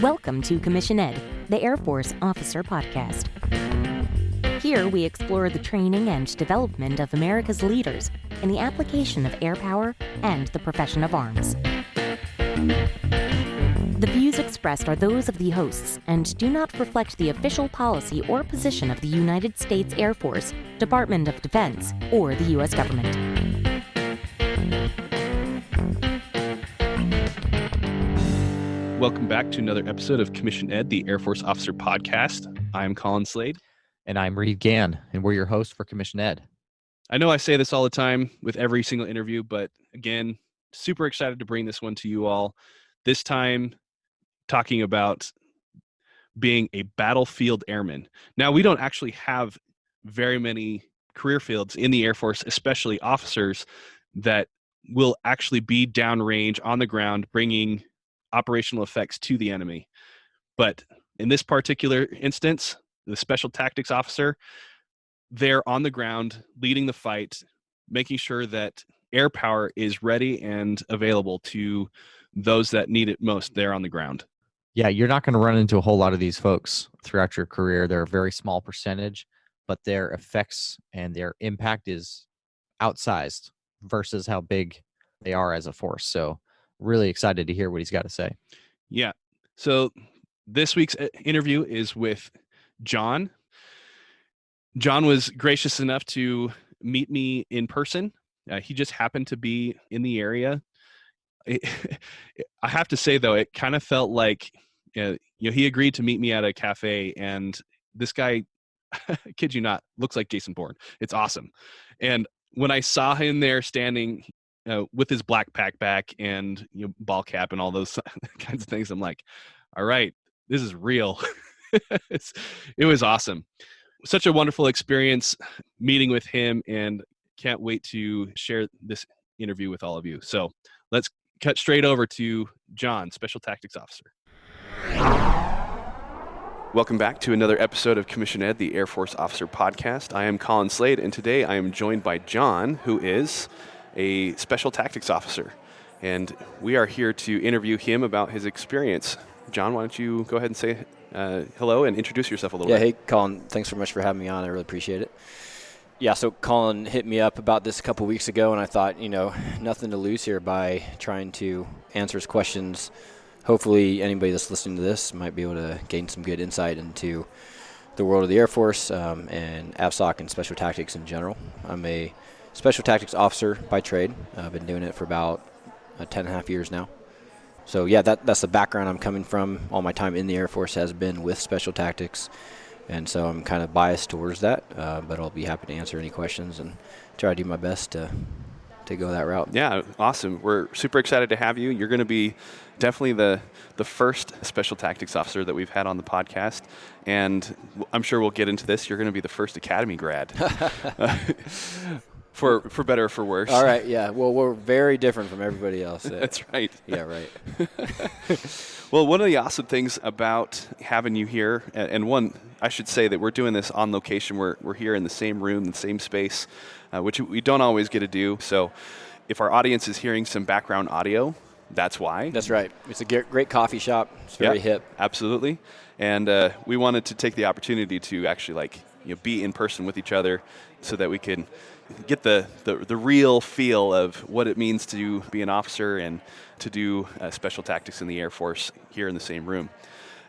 Welcome to Commission Ed, the Air Force Officer Podcast. Here we explore the training and development of America's leaders in the application of air power and the profession of arms. The views expressed are those of the hosts and do not reflect the official policy or position of the United States Air Force, Department of Defense, or the U.S. government. Welcome back to another episode of Commission Ed, the Air Force Officer Podcast. I'm Colin Slade. And I'm Reed Gann, and we're your hosts for Commission Ed. I know I say this all the time with every single interview, but again, super excited to bring this one to you all. This time, talking about being a battlefield airman. Now, we don't actually have very many career fields in the Air Force, especially officers, that will actually be downrange on the ground, bringing operational effects to the enemy. But in this particular instance, the special tactics officer, they're on the ground leading the fight, making sure that air power is ready and available to those that need it most there on the ground. Yeah, you're not going to run into a whole lot of these folks throughout your career. They're a very small percentage, but their effects and their impact is outsized versus how big they are as a force. So really excited to hear what he's got to say. Yeah. So this week's interview is with John. John was gracious enough to meet me in person. He just happened to be in the area. I have to say, though, it kind of felt like, he agreed to meet me at a cafe, and this guy, kid you not, looks like Jason Bourne. It's awesome. And when I saw him there standing with his black backpack and ball cap and all those kinds of things, I'm like, all right, this is real. It was awesome. Such a wonderful experience meeting with him, and can't wait to share this interview with all of you. So let's cut straight over to John, Special Tactics Officer. Welcome back to another episode of Commission Ed, the Air Force Officer Podcast. I am Colin Slade, and today I am joined by John, who is a Special Tactics Officer. And we are here to interview him about his experience. John, why don't you go ahead and say hello and introduce yourself a little bit. Yeah, hey, Colin, thanks so much for having me on. I really appreciate it. Yeah, so Colin hit me up about this a couple weeks ago, and I thought, nothing to lose here by trying to answer his questions. Hopefully anybody that's listening to this might be able to gain some good insight into the world of the Air Force and AFSOC and Special Tactics in general. I'm a Special Tactics Officer by trade. I've been doing it for about 10 and a half years now. So yeah, that's the background I'm coming from. All my time in the Air Force has been with Special Tactics, and so I'm kind of biased towards that, but I'll be happy to answer any questions and try to do my best to go that route. Yeah, awesome. We're super excited to have you. You're going to be definitely the first Special Tactics Officer that we've had on the podcast, and I'm sure we'll get into this. You're going to be the first Academy grad. For better or for worse. All right, yeah. Well, we're very different from everybody else. That's right. Yeah, right. Well, one of the awesome things about having you here, and one, I should say that we're doing this on location. We're here in the same room, the same space, which we don't always get to do. So if our audience is hearing some background audio, that's why. That's right. It's a great coffee shop. It's very hip. Absolutely. And we wanted to take the opportunity to actually be in person with each other so that we can get the real feel of what it means to be an officer and to do special tactics in the Air Force here in the same room.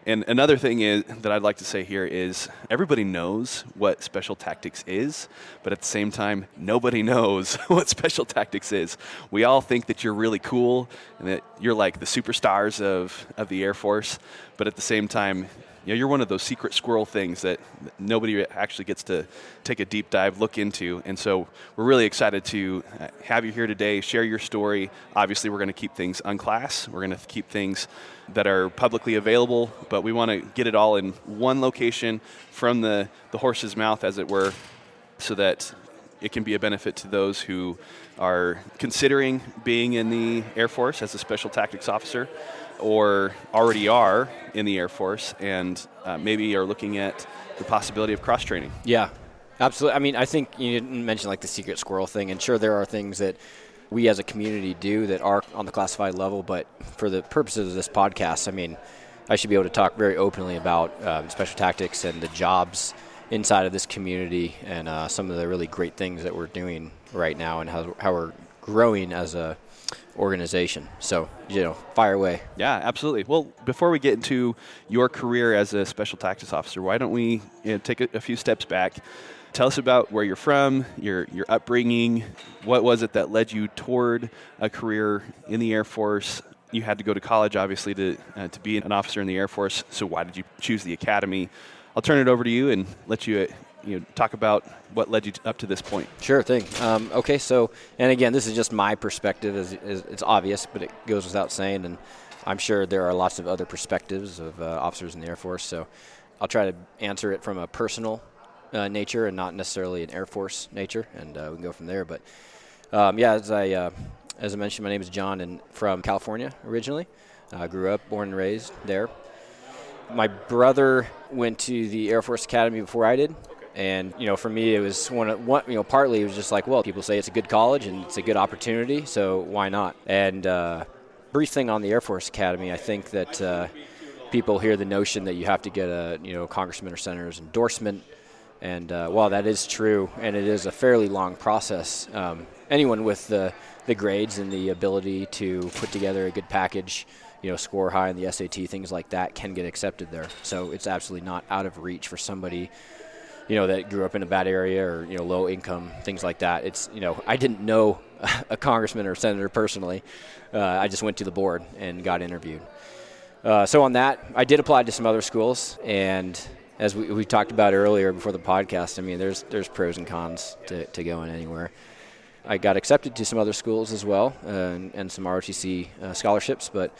And another thing is that I'd like to say here is everybody knows what special tactics is, but at the same time, nobody knows what special tactics is. We all think that you're really cool and that you're like the superstars of the Air Force, but at the same time, you're one of those secret squirrel things that nobody actually gets to take a deep dive look into. And so we're really excited to have you here today, share your story. Obviously, we're going to keep things unclass. We're going to keep things that are publicly available, but we want to get it all in one location from the horse's mouth, as it were, so that it can be a benefit to those who are considering being in the Air Force as a Special Tactics Officer, or already are in the Air Force and maybe are looking at the possibility of cross-training. Yeah, absolutely. I mean, I think you didn't mention like the secret squirrel thing, and sure there are things that we as a community do that are on the classified level, but for the purposes of this podcast, I mean, I should be able to talk very openly about special tactics and the jobs inside of this community and some of the really great things that we're doing right now and how we're growing as a organization. So, fire away. Yeah, absolutely. Well, before we get into your career as a special tactics officer, why don't we take a few steps back? Tell us about where you're from, your upbringing. What was it that led you toward a career in the Air Force? You had to go to college, obviously, to be an officer in the Air Force. So why did you choose the academy? I'll turn it over to you and let you talk about what led you up to this point. Sure thing. Okay, so, and again, this is just my perspective. It's obvious, but it goes without saying, and I'm sure there are lots of other perspectives of officers in the Air Force, so I'll try to answer it from a personal nature and not necessarily an Air Force nature, and we can go from there. But, as I mentioned, my name is John, and from California originally. I grew up, born and raised there. My brother went to the Air Force Academy before I did. And, for me, it was partly it was just like, well, people say it's a good college and it's a good opportunity, so why not? And brief thing on the Air Force Academy, I think that people hear the notion that you have to get a, congressman or senator's endorsement. And while that is true, and it is a fairly long process, anyone with the grades and the ability to put together a good package, score high in the SAT, things like that, can get accepted there. So it's absolutely not out of reach for somebody that grew up in a bad area or, low income, things like that. It's, I didn't know a congressman or senator personally. I just went to the board and got interviewed. So on that, I did apply to some other schools. And as we talked about earlier before the podcast, I mean, there's pros and cons to going anywhere. I got accepted to some other schools as well and some ROTC scholarships, but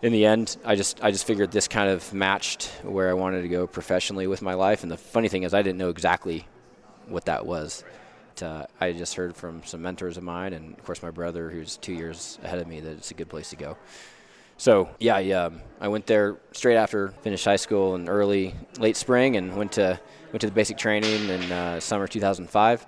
in the end, I just figured this kind of matched where I wanted to go professionally with my life. And the funny thing is I didn't know exactly what that was. I just heard from some mentors of mine and, of course, my brother, who's 2 years ahead of me, that it's a good place to go. So, I went there straight after finished high school in late spring and went to the basic training in summer 2005.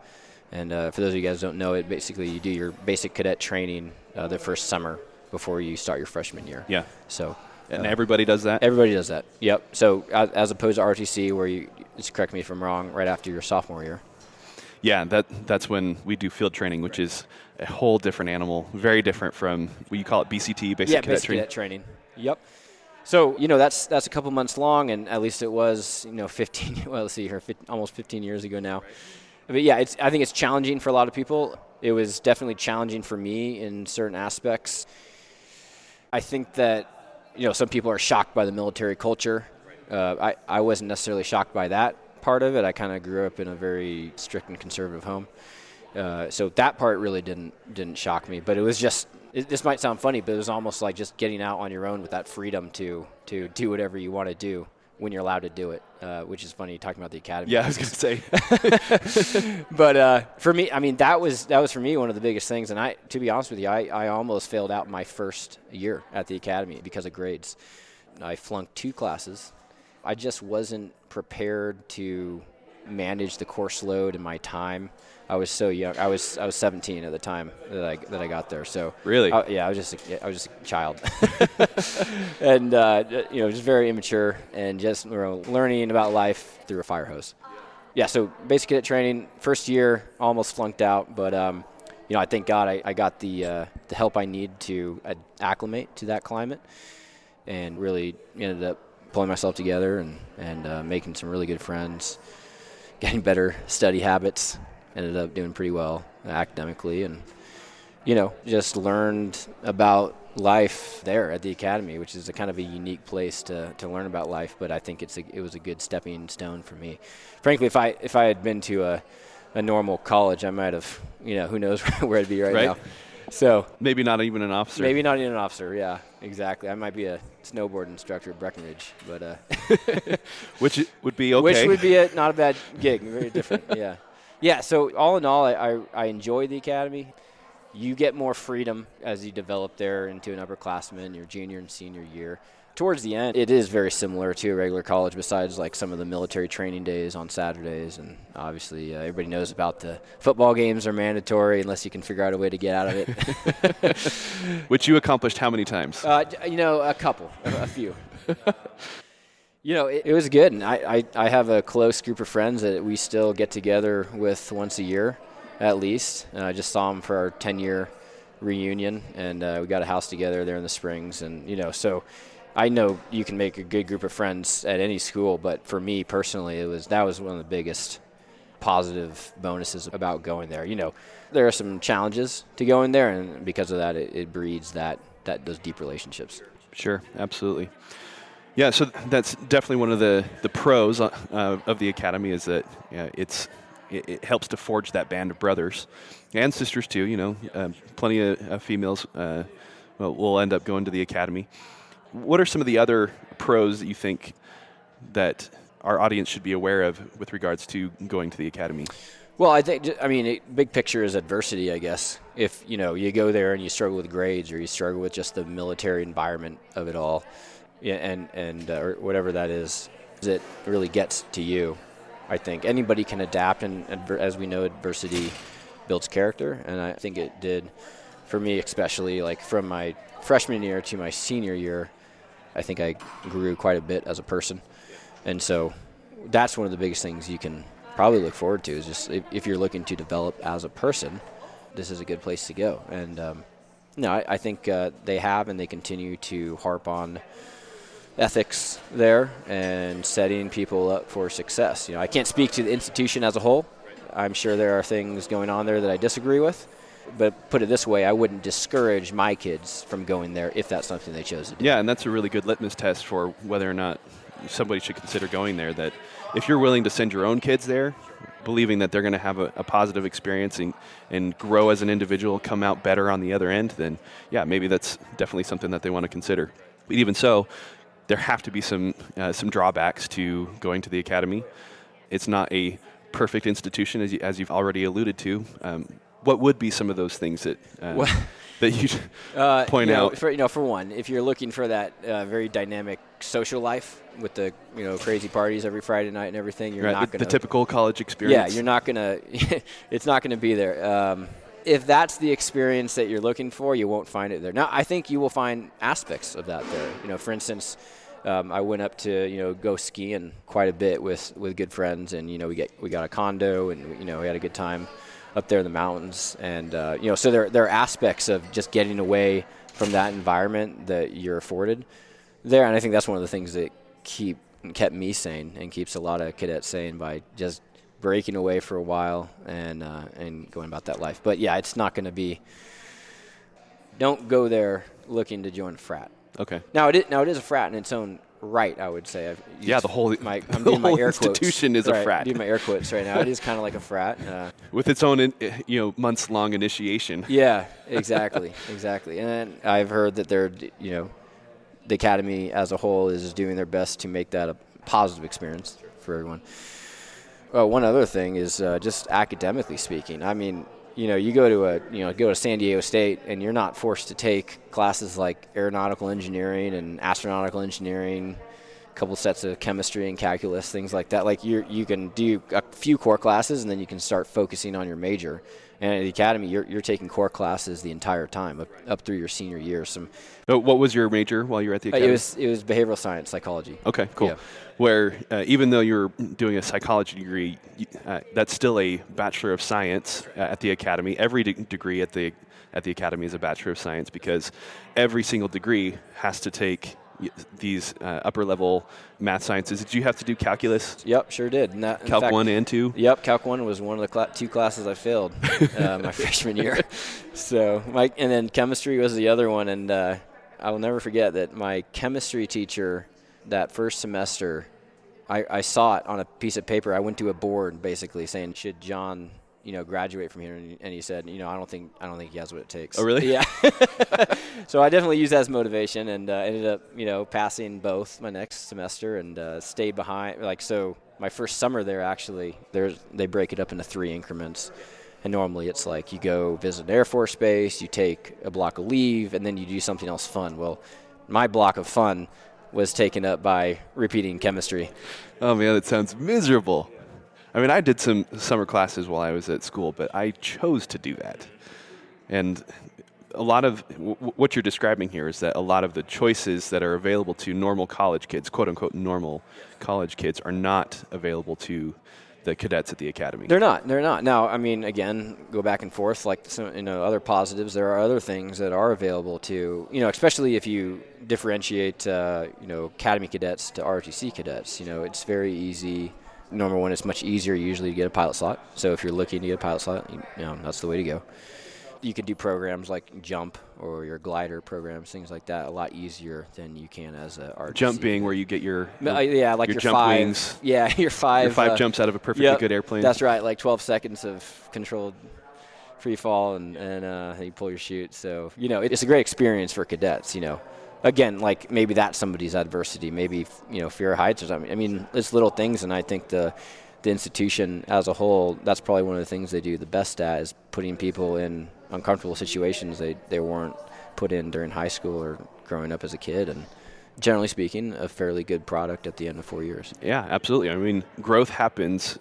And for those of you guys who don't know it, basically you do your basic cadet training the first summer before you start your freshman year. Yeah. So, and everybody does that? Everybody does that. Yep. So as opposed to ROTC, where you, just correct me if I'm wrong, right after your sophomore year. Yeah, that's when we do field training, which is a whole different animal, very different from what you call it BCT, basic cadet training. Yep. So that's a couple months long, and at least it was 15. Well, let's see here, almost 15 years ago now. But yeah, I think it's challenging for a lot of people. It was definitely challenging for me in certain aspects. I think that some people are shocked by the military culture. I wasn't necessarily shocked by that part of it. I kind of grew up in a very strict and conservative home, so that part really didn't shock me. But it was just this might sound funny, but it was almost like just getting out on your own with that freedom to do whatever you want to do when you're allowed to do it, which is funny talking about the academy. Yeah, I was going to say. But for me, I mean, that was for me one of the biggest things. And to be honest with you, I almost failed out my first year at the academy because of grades. I flunked 2 classes. I just wasn't prepared to manage the course load and my time. I was so young. I was 17 at the time that I got there. So really, I was just a child, and just very immature and just learning about life through a fire hose. Yeah. So basic cadet training, first year, almost flunked out, but I thank God I got the help I need to acclimate to that climate, and really ended up pulling myself together and making some really good friends, getting better study habits. Ended up doing pretty well academically, and just learned about life there at the academy, which is a kind of a unique place to learn about life. But I think it was a good stepping stone for me. Frankly, if I had been to a normal college, I might have who knows where I'd be right now. So maybe not even an officer. Maybe not even an officer. Yeah, exactly. I might be a snowboard instructor at Breckenridge, but which would be okay. Which would be not a bad gig. Very different. Yeah. Yeah, so all in all, I enjoy the academy. you get more freedom as you develop there into an upperclassman your junior and senior year. Towards the end, it is very similar to a regular college, besides like some of the military training days on Saturdays. And obviously, everybody knows about the football games are mandatory unless you can figure out a way to get out of it. Which you accomplished how many times? A couple, a few. It was good. And I have a close group of friends that we still get together with once a year at least. And I just saw them for our 10-year reunion, and we got a house together there in the Springs. And, so I know you can make a good group of friends at any school, but for me personally, that was one of the biggest positive bonuses about going there. There are some challenges to going there, and because of that, it breeds those deep relationships. Sure, absolutely. Yeah, so that's definitely one of the pros of the academy is that it helps to forge that band of brothers and sisters too. Plenty of females will end up going to the academy. What are some of the other pros that you think that our audience should be aware of with regards to going to the academy? Well, big picture is adversity, I guess. If, you go there and you struggle with grades or you struggle with just the military environment of it all, or whatever that is, it really gets to you. I think anybody can adapt, and as we know, adversity builds character, and I think it did for me, especially like from my freshman year to my senior year. I think I grew quite a bit as a person. And so that's one of the biggest things you can probably look forward to is just if you're looking to develop as a person, this is a good place to go. And, I think they have and they continue to harp on ethics there and setting people up for success. I can't speak to the institution as a whole. I'm sure there are things going on there that I disagree with. But put it this way, I wouldn't discourage my kids from going there if that's something they chose to do. Yeah, and that's a really good litmus test for whether or not somebody should consider going there. That if you're willing to send your own kids there, believing that they're going to have a positive experience and grow as an individual, come out better on the other end, then yeah, maybe that's definitely something that they want to consider. But even so, there have to be some drawbacks to going to the academy. It's not a perfect institution, as you've already alluded to. What would be some of those things that you point out? For one, if you're looking for that very dynamic social life with the crazy parties every Friday night and everything, you're not going to. The typical college experience. Yeah, you're not going to. It's not going to be there. If that's the experience that you're looking for, you won't find it there. Now, I think you will find aspects of that there. For instance, I went up to go skiing quite a bit with good friends, and we got a condo, and we had a good time up there in the mountains. And so there are aspects of just getting away from that environment that you're afforded there, and I think that's one of the things that kept me sane and keeps a lot of cadets sane by just breaking away for a while and going about that life. But yeah, it's not going to be. Don't go there looking to join a frat. Okay. Now it is a frat in its own right, I would say. The whole institution is a frat. I'm doing my air quotes right now. It is kind of like a frat. With its own, months-long initiation. Yeah, exactly. And I've heard that the academy as a whole is doing their best to make that a positive experience for everyone. Well, one other thing is just academically speaking. I mean, you go to San Diego State, and you're not forced to take classes like aeronautical engineering and astronautical engineering, a couple sets of chemistry and calculus, things like that. Like you can do a few core classes, and then you can start focusing on your major. And at the academy, you're taking core classes the entire time up through your senior year. What was your major while you were at the academy? It was behavioral science, psychology. Okay, cool. Yeah. Where even though you're doing a psychology degree, that's still a Bachelor of Science at the academy. Every degree at the academy is a Bachelor of Science because every single degree has to take these upper-level math sciences. Did you have to do calculus? Yep, sure did. Calc 1 and 2? Yep, Calc 1 was one of the two classes I failed my freshman year. And then chemistry was the other one, and I will never forget that my chemistry teacher that first semester, I saw it on a piece of paper. I went to a board basically saying, should John graduate from here, and he said, I don't think he has what it takes. Oh, really? Yeah. So I definitely used that as motivation, and ended up, passing both my next semester and stayed behind. So my first summer there, actually, they break it up into 3 increments, And normally it's like you go visit an Air Force base, you take a block of leave, and then you do something else fun. Well, my block of fun was taken up by repeating chemistry. Oh, man, that sounds miserable. I mean, I did some summer classes while I was at school, but I chose to do that. And a lot of what you're describing here is that a lot of the choices that are available to normal college kids, quote-unquote normal college kids, are not available to the cadets at the academy. They're not. Now, I mean, again, go back and forth, like some, other positives. There are other things that are available to, especially if you differentiate, academy cadets to ROTC cadets. It's very easy. Number one, it's much easier usually to get a pilot slot. So if you're looking to get a pilot slot, that's the way to go. You can do programs like jump or your glider programs, things like that, a lot easier than you can as a ROTC. Jump being where you get your like your jump five wings. Yeah, your five jumps out of a perfectly good airplane. That's right, like 12 seconds of controlled free fall and you pull your chute. So it's a great experience for cadets. Again, like maybe that's somebody's adversity, maybe fear of heights or something. I mean, it's little things, and I think the institution as a whole, that's probably one of the things they do the best at is putting people in uncomfortable situations they weren't put in during high school or growing up as a kid, and generally speaking, a fairly good product at the end of 4 years. Yeah, absolutely. I mean, growth happens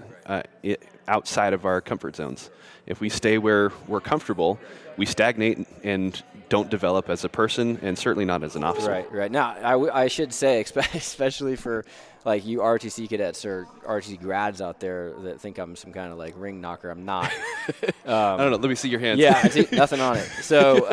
outside of our comfort zones. If we stay where we're comfortable, we stagnate and don't develop as a person, and certainly not as an officer. Right. Now, I should say, especially for like you RTC cadets or RTC grads out there that think I'm some kind of like ring knocker, I'm not. I don't know. Let me see your hands. Yeah, I see nothing on it. So,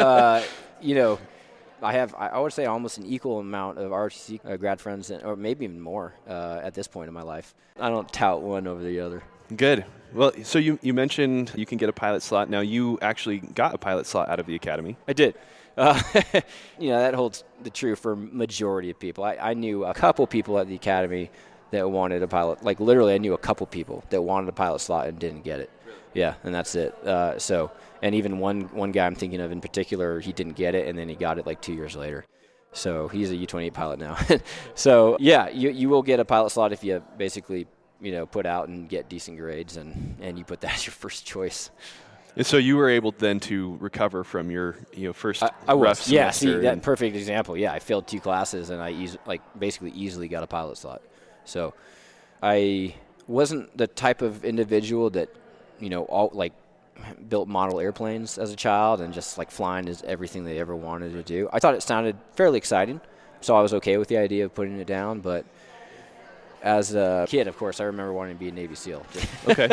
I would say almost an equal amount of RTC grad friends, or maybe even more at this point in my life. I don't tout one over the other. Good. Well, so you mentioned you can get a pilot slot. Now, you actually got a pilot slot out of the academy. I did. That holds the true for majority of people. I knew a couple people at the academy that wanted a pilot. Like literally, I knew a couple people that wanted a pilot slot and didn't get it. Yeah, and that's it. And even one guy I'm thinking of in particular, he didn't get it, and then he got it like 2 years later. So he's a U-28 pilot now. So yeah, you will get a pilot slot if you basically put out and get decent grades, and you put that as your first choice. And so you were able then to recover from your first I was. rough semester. Yeah, see, that perfect example. Yeah, I failed 2 classes, and I basically easily got a pilot slot. So I wasn't the type of individual that, built model airplanes as a child and just like flying is everything they ever wanted to do. I thought it sounded fairly exciting, so I was okay with the idea of putting it down, but as a kid, of course, I remember wanting to be a Navy SEAL. Okay.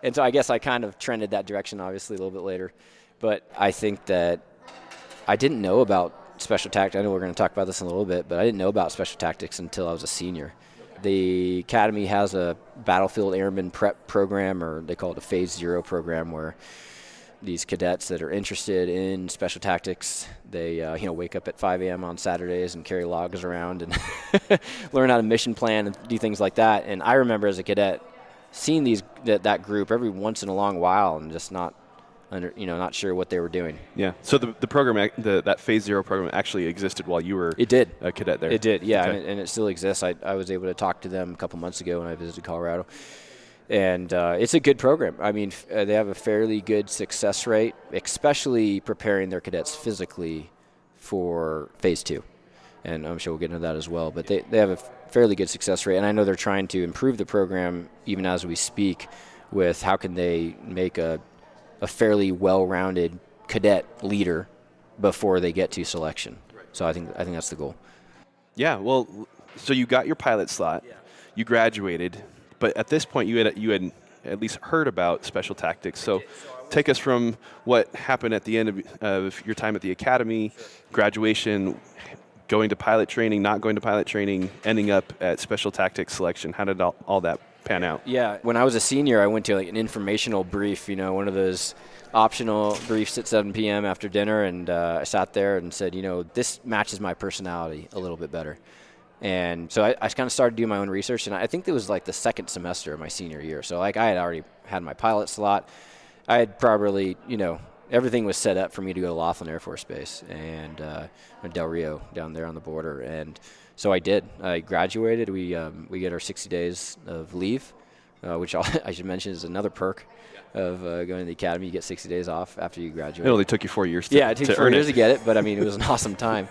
And so I guess I kind of trended that direction, obviously, a little bit later. But I think that I didn't know about special tactics. I know we're going to talk about this in a little bit, but I didn't know about special tactics until I was a senior. The Academy has a battlefield airman prep program, or they call it a Phase 0 program, where these cadets that are interested in special tactics, they wake up at 5 a.m. on Saturdays and carry logs around and learn how to mission plan and do things like that. And I remember as a cadet seeing that group every once in a long while and just not sure what they were doing. Yeah. So the program, that Phase 0 program, actually existed while you were a cadet there. It did. Yeah, okay. and it still exists. I was able to talk to them a couple months ago when I visited Colorado. And it's a good program. I mean, they have a fairly good success rate, especially preparing their cadets physically for Phase 2. And I'm sure we'll get into that as well. But they have a fairly good success rate. And I know they're trying to improve the program even as we speak with how can they make a fairly well-rounded cadet leader before they get to selection. Right. So I think that's the goal. Yeah, well, so you got your pilot slot. Yeah. You graduated. But at this point, you had at least heard about special tactics. So take us from what happened at the end of your time at the academy, graduation, going to pilot training, not going to pilot training, ending up at special tactics selection. How did all that pan out? Yeah, when I was a senior, I went to like an informational brief, one of those optional briefs at 7 p.m. after dinner, and I sat there and said, this matches my personality a little bit better. And so I kind of started doing my own research, and I think it was like the second semester of my senior year. So like I had already had my pilot slot. I had probably, everything was set up for me to go to Laughlin Air Force Base and Del Rio down there on the border. And so I did. I graduated. We get our 60 days of leave which I should mention is another perk of going to the academy. You get 60 days off after you graduate. It only took you 4 years to Yeah, it took to 4 earn years it. to get it, but I mean, it was an awesome time.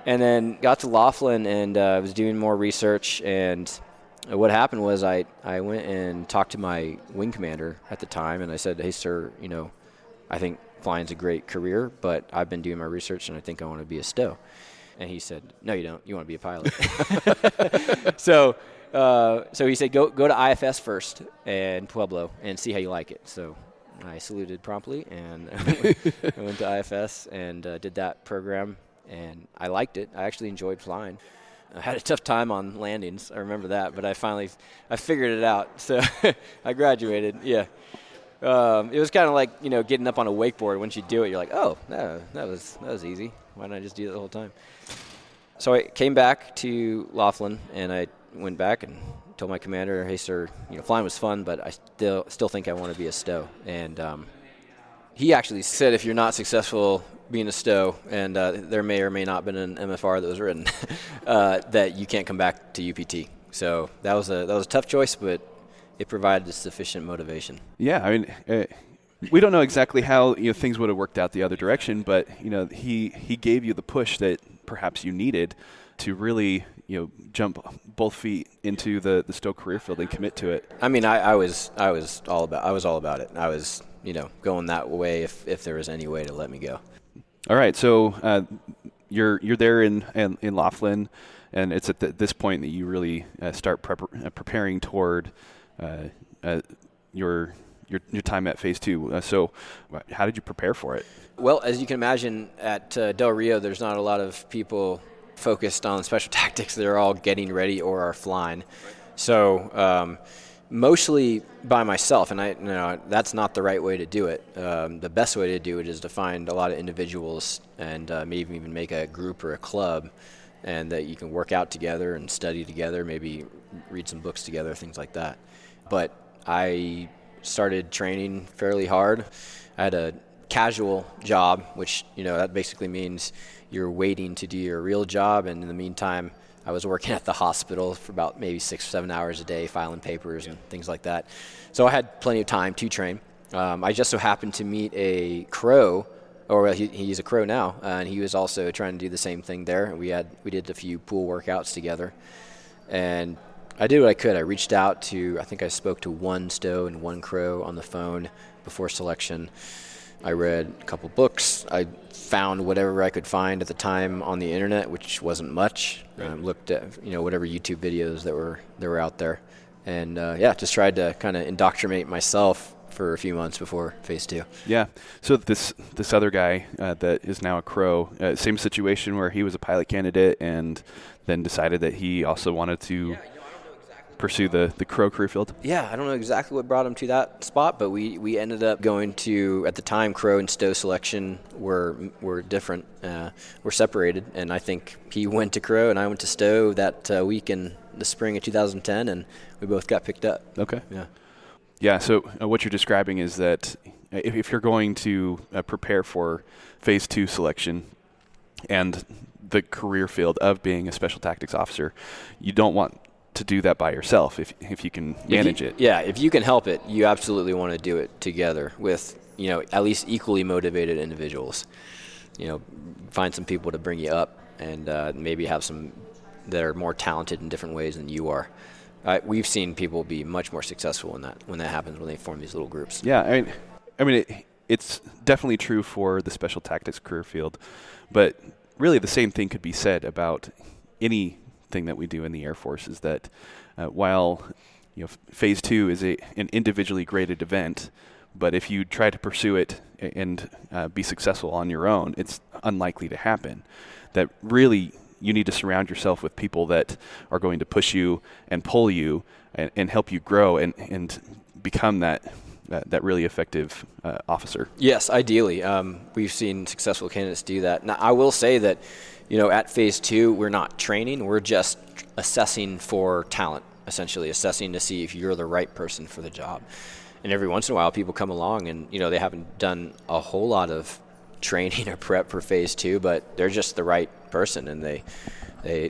And then got to Laughlin and was doing more research. And what happened was I went and talked to my wing commander at the time, and I said, hey, sir, I think flying's a great career, but I've been doing my research, and I think I want to be a STO. And he said, no, you don't. You want to be a pilot. So he said, go to IFS first and Pueblo and see how you like it. So I saluted promptly, and I went to IFS and did that program, and I liked it. I actually enjoyed flying. I had a tough time on landings. I remember that, but I figured it out. So I graduated. Yeah. It was kind of like, getting up on a wakeboard. Once you do it, you're like, oh, no, that was easy. Why didn't I just do that the whole time? So I came back to Laughlin, and I went back and told my commander, hey, sir, flying was fun, but I still think I want to be a STO. And he actually said, if you're not successful being a STO, and there may or may not have been an MFR that was written, that you can't come back to UPT. So that was a tough choice, but it provided sufficient motivation. Yeah, I mean, we don't know exactly how things would have worked out the other direction, but he gave you the push that perhaps you needed to really jump both feet into the STO career field and commit to it. I mean, I was all about it. I was going that way if there was any way to let me go. All right, so you're there in Laughlin, and it's at this point that you really start preparing toward your time at Phase 2. So how did you prepare for it? Well, as you can imagine, at Del Rio, there's not a lot of people focused on special tactics. They're all getting ready or are flying. So mostly by myself, and that's not the right way to do it. The best way to do it is to find a lot of individuals and maybe even make a group or a club, and that you can work out together and study together, maybe read some books together, things like that. But I started training fairly hard. I had a casual job, which, that basically means you're waiting to do your real job, and in the meantime, I was working at the hospital for about maybe 6 or 7 hours a day, filing papers and things like that. So I had plenty of time to train. I just so happened to meet a crow, or he's a crow now, and he was also trying to do the same thing there. We did a few pool workouts together, and I did what I could. I reached out to, I think I spoke to one STO and one crow on the phone before selection. I read a couple books. I found whatever I could find at the time on the internet, which wasn't much. Looked at whatever YouTube videos that were out there, and just tried to kind of indoctrinate myself for a few months before Phase 2. Yeah. So this other guy that is now a crow, same situation where he was a pilot candidate and then decided that he also wanted to pursue the crow career field? Yeah, I don't know exactly what brought him to that spot, but we ended up going to, at the time, crow and STO selection were different. We're separated, and I think he went to crow and I went to STO that week in the spring of 2010, and we both got picked up. Okay. Yeah. Yeah, so what you're describing is that if you're going to prepare for Phase 2 selection and the career field of being a special tactics officer, you don't want to do that by yourself if you can manage it. Yeah, if you can help it, you absolutely want to do it together with, at least equally motivated individuals. Find some people to bring you up, and maybe have some that are more talented in different ways than you are. We've seen people be much more successful when that happens, when they form these little groups. Yeah, I mean, it's definitely true for the special tactics career field, but really the same thing could be said about anything that we do in the Air Force. Is that while Phase 2 is an individually graded event, but if you try to pursue it and be successful on your own, it's unlikely to happen. That really you need to surround yourself with people that are going to push you and pull you and help you grow and become that really effective officer. Yes, ideally. We've seen successful candidates do that. Now, I will say that, at Phase 2, we're not training. We're just assessing for talent, essentially assessing to see if you're the right person for the job. And every once in a while, people come along and, they haven't done a whole lot of training or prep for phase 2, but they're just the right person, and they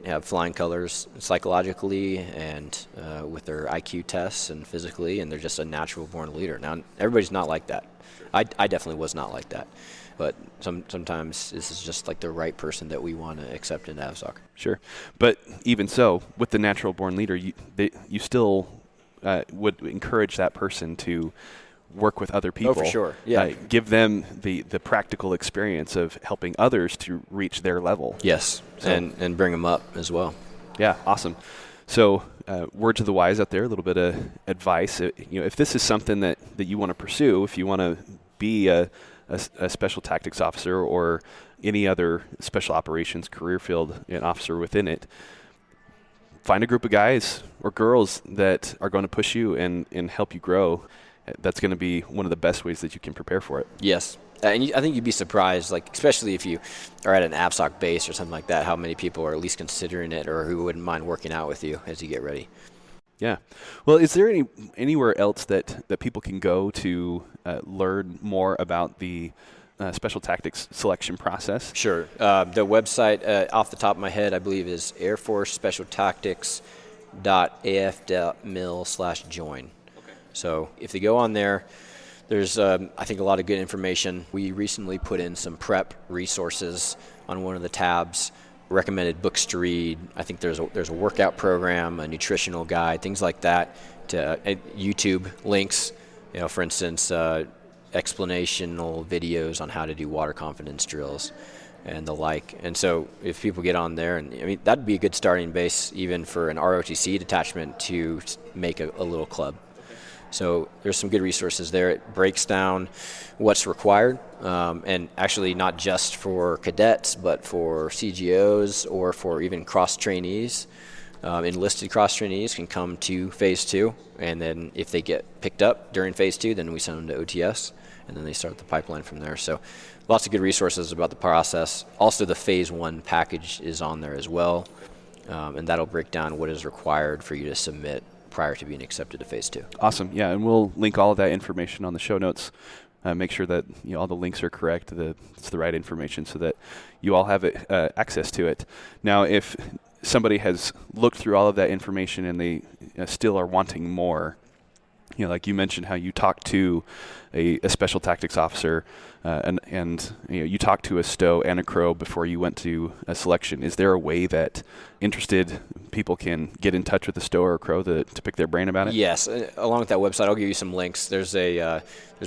have flying colors psychologically and with their IQ tests and physically, and they're just a natural born leader. Now, everybody's not like that. I definitely was not like that. But sometimes this is just like the right person that we want to accept into AVSOC. Sure. But even so, with the natural born leader, you still would encourage that person to work with other people. Oh, for sure. Yeah. Give them the practical experience of helping others to reach their level. Yes, so, and bring them up as well. Yeah, awesome. So word to the wise out there, a little bit of advice. If this is something that you want to pursue, if you want to be a special tactics officer or any other special operations career field an officer within it, find a group of guys or girls that are going to push you and help you grow. That's going to be one of the best ways that you can prepare for it. Yes. And I think you'd be surprised, like especially if you are at an AVSOC base or something like that, how many people are at least considering it or who wouldn't mind working out with you as you get ready. Yeah. Well, is there anywhere else that people can go to learn more about the special tactics selection process? Sure. The website, off the top of my head, I believe is airforcespecialtactics.af.mil/join. Okay. So if they go on there, there's, I think, a lot of good information. We recently put in some prep resources on one of the tabs, recommended books to read. I think there's a workout program, a nutritional guide, things like that. To YouTube links, for instance, explanational videos on how to do water confidence drills and the like. And so if people get on there, and that'd be a good starting base even for an ROTC detachment to make a little club. So there's some good resources there. It breaks down what's required, and actually not just for cadets, but for CGOs or for even cross trainees. Enlisted cross trainees can come to phase 2, and then if they get picked up during phase 2, then we send them to OTS, and then they start the pipeline from there. So lots of good resources about the process. Also, the phase 1 package is on there as well, and that'll break down what is required for you to submit prior to being accepted to phase 2. Awesome. Yeah, and we'll link all of that information on the show notes. Make sure that all the links are correct, it's the right information, so that you all have access to it. Now, if somebody has looked through all of that information and they still are wanting more, like you mentioned how you talked to a special tactics officer and you talked to a STO and a CRO before you went to a selection. Is there a way that interested people can get in touch with the STO or a CRO to pick their brain about it? Yes. Along with that website, I'll give you some links. There's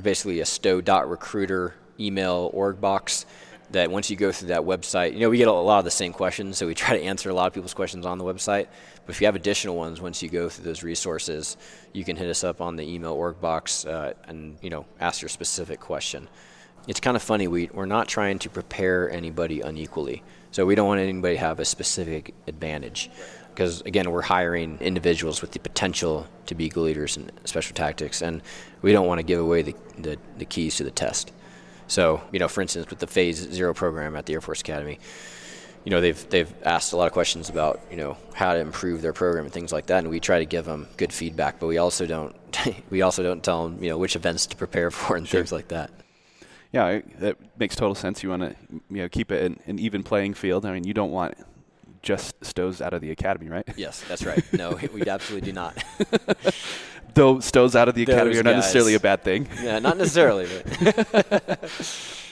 basically a sto.recruiter email org box that once you go through that website, we get a lot of the same questions, so we try to answer a lot of people's questions on the website. But if you have additional ones, once you go through those resources, you can hit us up on the email org box and ask your specific question. It's kind of funny, we're not trying to prepare anybody unequally. So we don't want anybody to have a specific advantage. Because, again, we're hiring individuals with the potential to be good leaders in special tactics, and we don't want to give away the keys to the test. So, for instance, with the Phase 0 program at the Air Force Academy, they've asked a lot of questions about, how to improve their program and things like that, and we try to give them good feedback, but we also don't tell them, which events to prepare for and things like that. Yeah, that makes total sense. You want to keep it an even playing field. I mean, you don't want just STOs out of the academy, right? Yes, that's right. No, we absolutely do not. Though STOs out of the academy are not necessarily a bad thing. Yeah, not necessarily.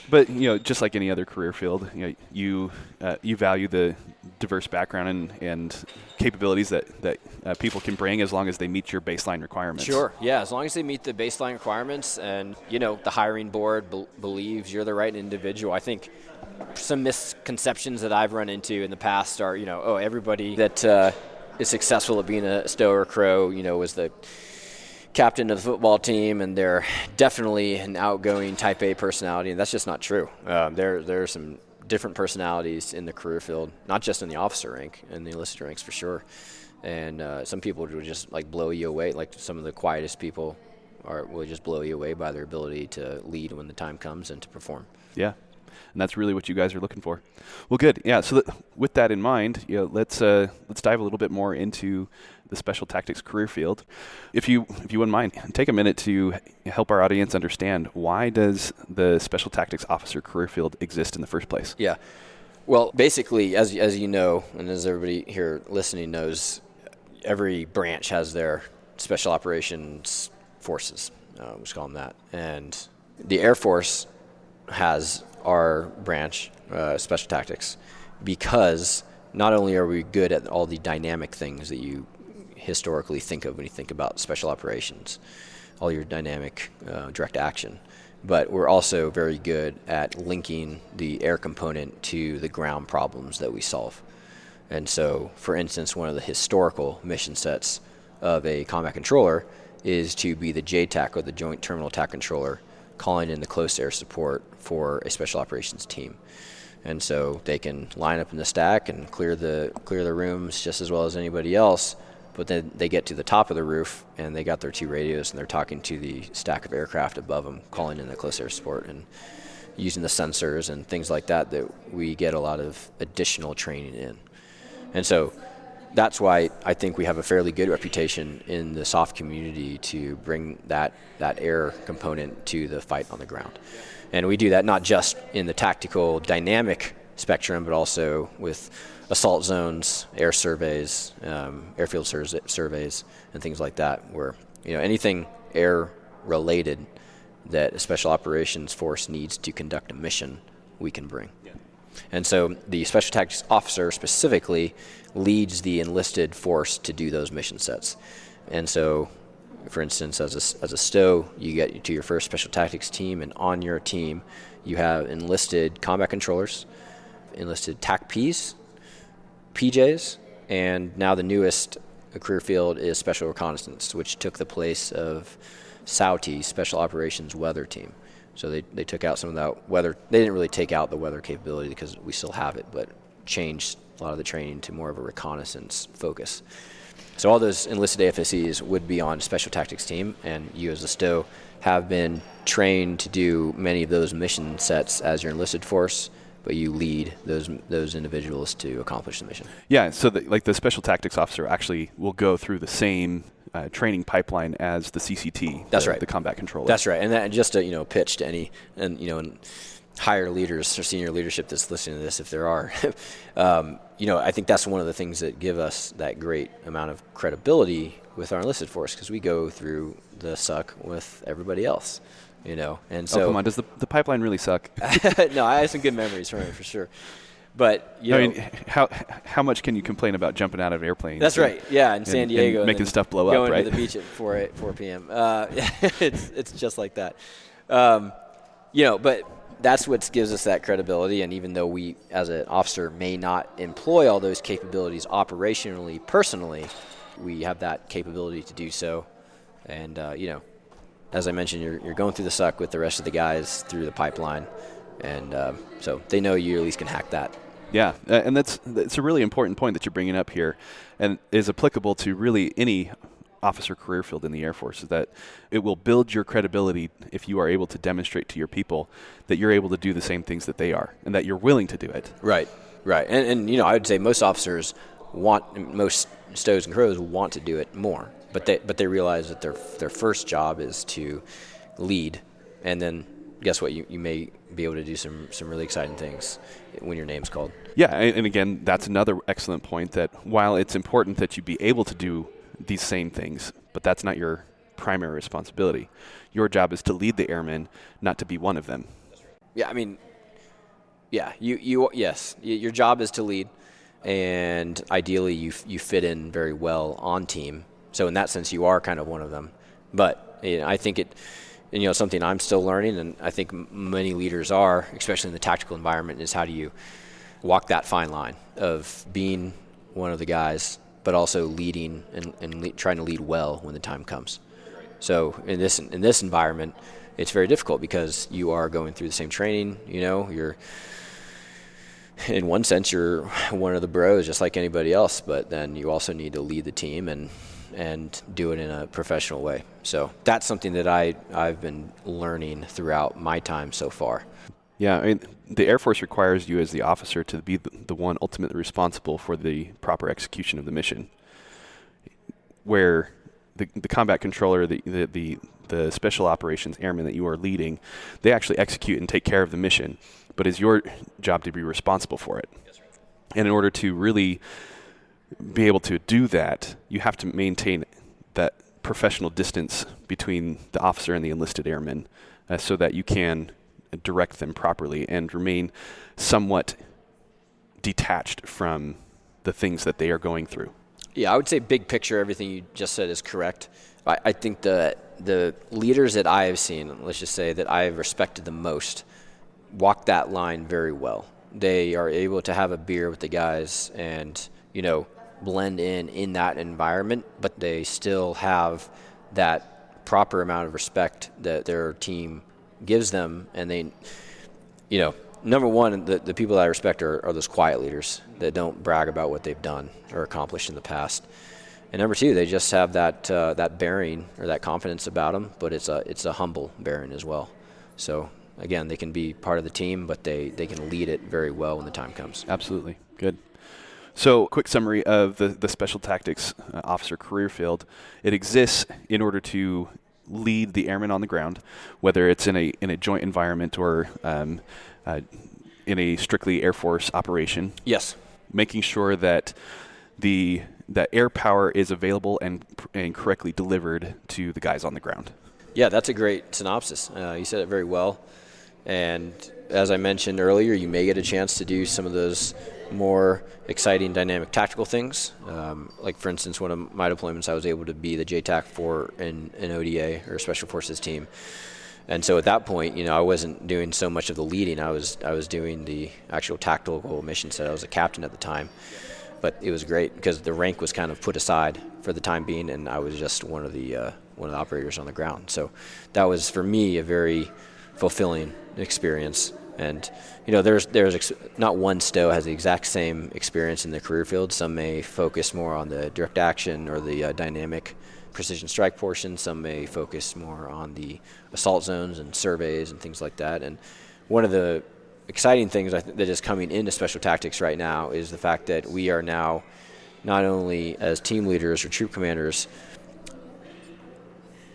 But just like any other career field, you value the diverse background and capabilities that people can bring as long as they meet your baseline requirements. Sure. Yeah, as long as they meet the baseline requirements and the hiring board believes you're the right individual. I think some misconceptions that I've run into in the past are everybody that is successful at being a STO or CRO was the captain of the football team, and they're definitely an outgoing type A personality, and that's just not true. There are some different personalities in the career field, not just in the officer rank, in the enlisted ranks for sure. And some people will just blow you away. Like some of the quietest people will just blow you away by their ability to lead when the time comes and to perform. Yeah. And that's really what you guys are looking for. Well, good. Yeah. So with that in mind, let's dive a little bit more into the special tactics career field. If you wouldn't mind, take a minute to help our audience understand, why does the special tactics officer career field exist in the first place? Yeah. Well, basically, as you know, and as everybody here listening knows, every branch has their special operations forces. We just call them that. And the Air Force has our branch, special tactics, because not only are we good at all the dynamic things that you historically think of when you think about special operations, all your dynamic direct action, but we're also very good at linking the air component to the ground problems that we solve. And so, for instance, one of the historical mission sets of a combat controller is to be the JTAC, or the Joint Terminal Attack Controller, calling in the close air support for a special operations team. And so they can line up in the stack and clear the rooms just as well as anybody else, but then they get to the top of the roof and they got their 2 radios and they're talking to the stack of aircraft above them, calling in the close air support and using the sensors and things like that we get a lot of additional training in. And so that's why I think we have a fairly good reputation in the SOF community to bring that air component to the fight on the ground. And we do that not just in the tactical dynamic spectrum, but also with assault zones, air surveys, airfield surveys, and things like that, where anything air related that a special operations force needs to conduct a mission, we can bring. Yeah. And so the special tactics officer specifically leads the enlisted force to do those mission sets. And so, for instance, as a STO, you get to your first special tactics team, and on your team you have enlisted combat controllers, enlisted TAC-Ps, PJs, and now the newest career field is Special Reconnaissance, which took the place of SAUTI, Special Operations Weather Team. So they took out some of that weather. They didn't really take out the weather capability because we still have it, but changed a lot of the training to more of a reconnaissance focus. So all those enlisted AFSEs would be on Special Tactics team, and you as a STO have been trained to do many of those mission sets as your enlisted force, but you lead those individuals to accomplish the mission. Yeah, so the special tactics officer actually will go through the same training pipeline as the CCT. That's right. The combat controller. That's right, and that just to pitch to any and higher leaders or senior leadership that's listening to this, if there are, I think that's one of the things that give us that great amount of credibility with our enlisted force, because we go through the suck with everybody else. And so. Oh, come on! Does the pipeline really suck? No, I have some good memories from it for sure. But how much can you complain about jumping out of airplanes? That's right. Yeah, in San Diego, and making stuff blow up, right? Going to the beach at 4 p.m. It's just like that. But that's what gives us that credibility. And even though we, as an officer, may not employ all those capabilities operationally, personally, we have that capability to do so. And as I mentioned, you're going through the suck with the rest of the guys through the pipeline, and so they know you at least can hack that. Yeah, and that's a really important point that you're bringing up here, and is applicable to really any officer career field in the Air Force, is that it will build your credibility if you are able to demonstrate to your people that you're able to do the same things that they are, and that you're willing to do it. Right. And I would say most officers most STOs and CROs want to do it more. But they realize that their first job is to lead, and then guess what? You may be able to do some really exciting things when your name's called. Yeah, and again, that's another excellent point, that while it's important that you be able to do these same things, but that's not your primary responsibility. Your job is to lead the airmen, not to be one of them. Yeah, I mean, yeah, yes, your job is to lead, and ideally you fit in very well on team. So in that sense, you are kind of one of them. But I think something I'm still learning, and I think many leaders are, especially in the tactical environment, is how do you walk that fine line of being one of the guys, but also leading and trying to lead well when the time comes. So in this environment, it's very difficult because you are going through the same training. You're in one sense you're one of the bros, just like anybody else, but then you also need to lead the team and do it in a professional way. So that's something that I've been learning throughout my time so far. Yeah, I mean, the Air Force requires you as the officer to be the one ultimately responsible for the proper execution of the mission. Where the combat controller, the special operations airmen that you are leading, they actually execute and take care of the mission, but it's your job to be responsible for it. Yes, right. And in order to really be able to do that, you have to maintain that professional distance between the officer and the enlisted airmen so that you can direct them properly and remain somewhat detached from the things that they are going through. Yeah, I would say big picture, everything you just said is correct. I think the leaders that I have seen, let's just say that I have respected the most, walk that line very well. They are able to have a beer with the guys and, blend in that environment, but they still have that proper amount of respect that their team gives them. And they, number one, the people that I respect are those quiet leaders that don't brag about what they've done or accomplished in the past. And number two, they just have that bearing or that confidence about them, but it's a humble bearing as well. So again, they can be part of the team, but they can lead it very well when the time comes. Absolutely. Good. So quick summary of the Special Tactics Officer career field. It exists in order to lead the airmen on the ground, whether it's in a joint environment or in a strictly Air Force operation. Yes. Making sure that that air power is available and correctly delivered to the guys on the ground. Yeah, that's a great synopsis. You said it very well. And as I mentioned earlier, you may get a chance to do some of those more exciting, dynamic tactical things. Like, for instance, one of my deployments, I was able to be the JTAC for an ODA, or Special Forces team. And so at that point, I wasn't doing so much of the leading. I was doing the actual tactical mission set. I was a captain at the time. But it was great because the rank was kind of put aside for the time being, and I was just one of the operators on the ground. So that was, for me, a very fulfilling experience. And there's not one STO has the exact same experience in the career field. Some may focus more on the direct action or the dynamic precision strike portion. Some may focus more on the assault zones and surveys and things like that. And one of the exciting things that is coming into Special Tactics right now is the fact that we are now not only as team leaders or troop commanders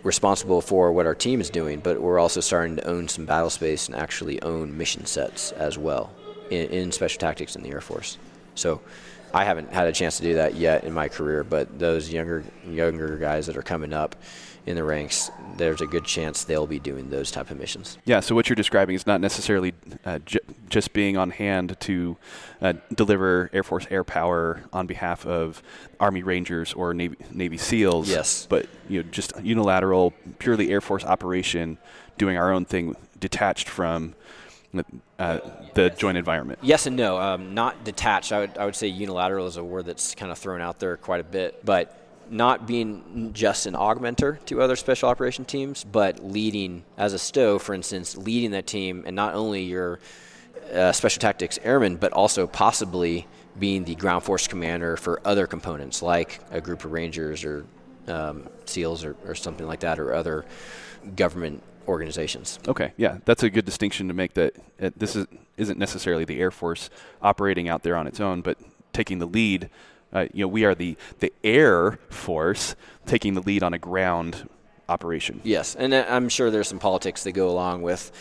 responsible for what our team is doing, but we're also starting to own some battle space and actually own mission sets as well in Special Tactics in the Air Force. So I haven't had a chance to do that yet in my career, but those younger guys that are coming up in the ranks, there's a good chance they'll be doing those type of missions. Yeah, so what you're describing is not necessarily just being on hand to deliver Air Force air power on behalf of Army Rangers or Navy SEALs. Yes. But just unilateral, purely Air Force operation, doing our own thing, detached from the joint environment. Yes and no. Not detached. I would say unilateral is a word that's kind of thrown out there quite a bit, but not being just an augmenter to other special operation teams, but leading as a STO, for instance, leading that team, and not only your Special Tactics airmen, but also possibly being the ground force commander for other components, like a group of Rangers or SEALs or something like that, or other government organizations. Okay, yeah, that's a good distinction to make, that this isn't necessarily the Air Force operating out there on its own, but taking the lead. We are the Air Force taking the lead on a ground operation. Yes, and I'm sure there's some politics that go along with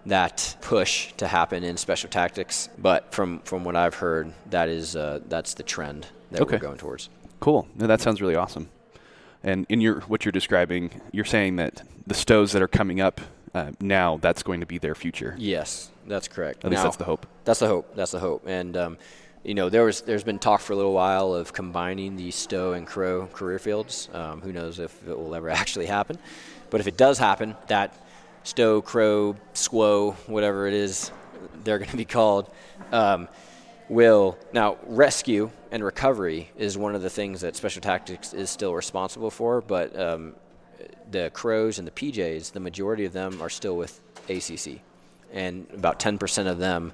that push to happen in Special Tactics, but from what I've heard, that's the trend that we're going towards. Cool. No, that sounds really awesome. And in what you're describing, you're saying that the STOs that are coming up now, that's going to be their future. Yes, that's correct. At least that's the hope. That's the hope. And there's been talk for a little while of combining the STO and CRO career fields. Who knows if it will ever actually happen. But if it does happen, that STO, CRO, SQO, whatever it is they're going to be called, will now rescue and recovery is one of the things that Special Tactics is still responsible for, but the CROs and the PJs, the majority of them are still with ACC, and about 10% of them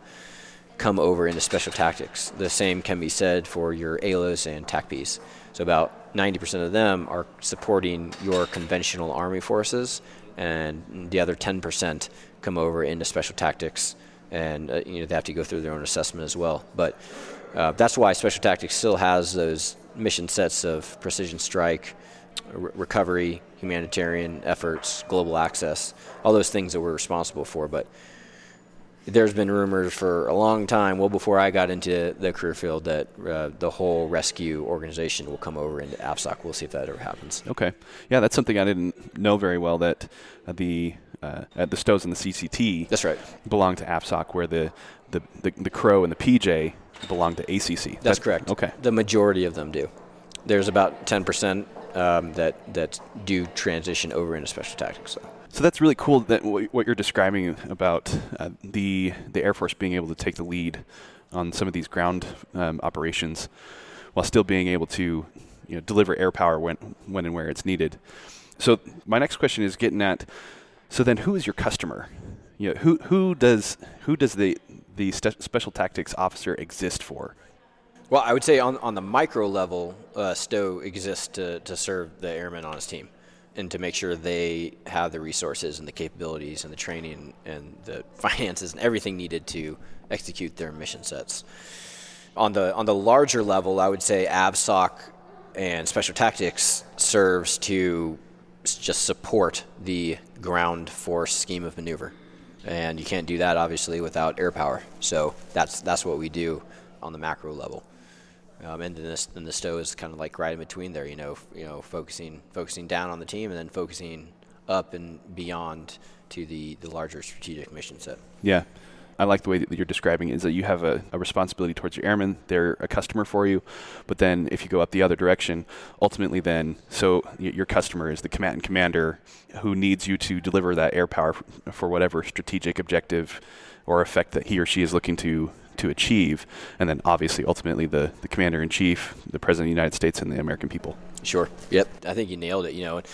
come over into Special Tactics. The same can be said for your alias and TACPs. So about 90% of them are supporting your conventional Army forces, and the other 10% come over into Special Tactics and they have to go through their own assessment as well. But that's why Special Tactics still has those mission sets of precision strike, recovery, humanitarian efforts, global access, all those things that we're responsible for. But there's been rumors for a long time, well before I got into the career field, that the whole rescue organization will come over into AFSOC. We'll see if that ever happens. Okay. Yeah, that's something I didn't know very well, that the STOs and the CCT That's right. belong to AFSOC, where the CRO and the PJ belong to ACC. That's correct. Okay. The majority of them do. There's about 10% that do transition over into Special Tactics. So that's really cool, that what you're describing about the Air Force being able to take the lead on some of these ground operations, while still being able to deliver air power when and where it's needed. So my next question is getting at, so then who is your customer? Who does the Special Tactics officer exist for? Well, I would say on the micro level, STO exists to serve the airmen on his team, and to make sure they have the resources and the capabilities and the training and the finances and everything needed to execute their mission sets. On the larger level, I would say AVSOC and Special Tactics serves to just support the ground force scheme of maneuver. And you can't do that, obviously, without air power. So that's what we do on the macro level. And then the STO is kind of like right in between there, focusing down on the team and then focusing up and beyond to the larger strategic mission set. Yeah. I like the way that you're describing it, is that you have a responsibility towards your airmen. They're a customer for you. But then if you go up the other direction, ultimately then, so your customer is the combatant commander who needs you to deliver that air power for whatever strategic objective or effect that he or she is looking to achieve. And then obviously, ultimately, the commander-in-chief, the President of the United States, and the American people. Sure. Yep. I think you nailed it,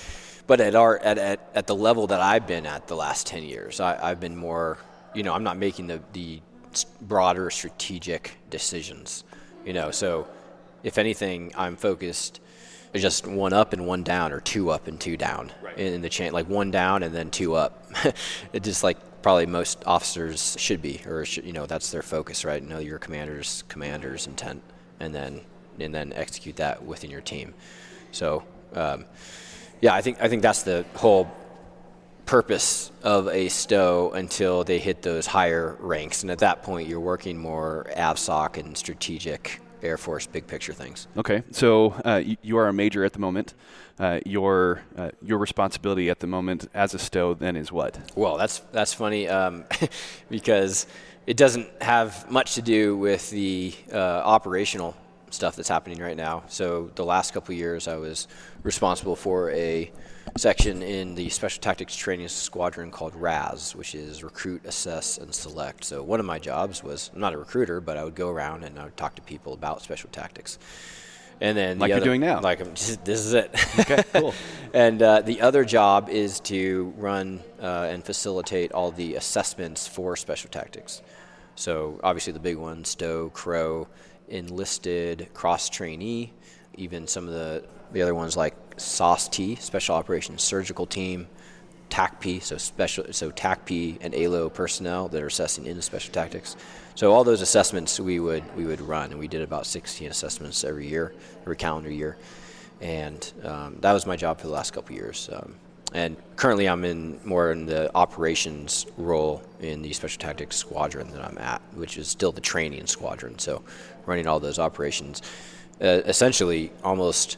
But at the level that I've been at the last 10 years, I've been more... I'm not making the broader strategic decisions, So if anything, I'm focused just one up and one down, or two up and two down in the chain, like one down and then two up. It's just like probably most officers should be, or that's their focus, right? Your commander's intent, and then execute that within your team. So, I think that's the whole purpose of a STO until they hit those higher ranks, and at that point you're working more AVSOC and strategic Air Force big picture things. Okay, so you are a major at the moment. Your responsibility at the moment as a STO then is what? Well, that's funny because it doesn't have much to do with the operational stuff that's happening right now. So the last couple of years I was responsible for a section in the Special Tactics Training Squadron called RAS, which is Recruit, Assess, and Select. So one of my jobs was, I'm not a recruiter, but I would go around and I would talk to people about special tactics. And then you're doing now. This is it. Okay, cool. And the other job is to run and facilitate all the assessments for special tactics. So obviously the big ones, STO, CRO, enlisted, cross-trainee, even some of the other ones like SOS-T, Special Operations Surgical Team, TACP, so TACP and ALO personnel that are assessing into special tactics. So all those assessments we would run, and we did about 16 assessments every calendar year, and that was my job for the last couple of years. And currently I'm more in the operations role in the Special Tactics Squadron that I'm at, which is still the training squadron. So running all those operations, essentially almost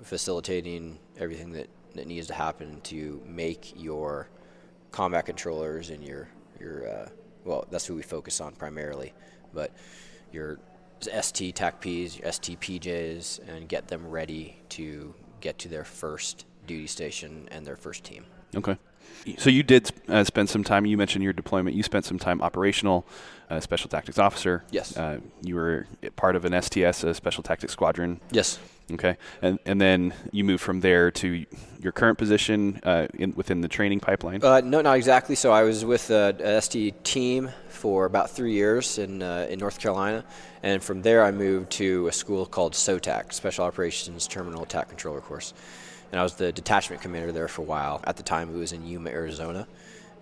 facilitating everything that needs to happen to make your combat controllers and your that's who we focus on primarily, but your ST TACPs, your STPJs, and get them ready to get to their first duty station and their first team. Okay. So you did spend some time, you mentioned your deployment, you spent some time operational, Special Tactics Officer. Yes. You were part of an STS, a Special Tactics Squadron. Yes. Okay. And then you moved from there to your current position within the training pipeline? No, not exactly. So I was with a ST team for about 3 years in North Carolina, and from there I moved to a school called SOTAC, Special Operations Terminal Attack Controller Course. And I was the detachment commander there for a while. At the time, it was in Yuma, Arizona.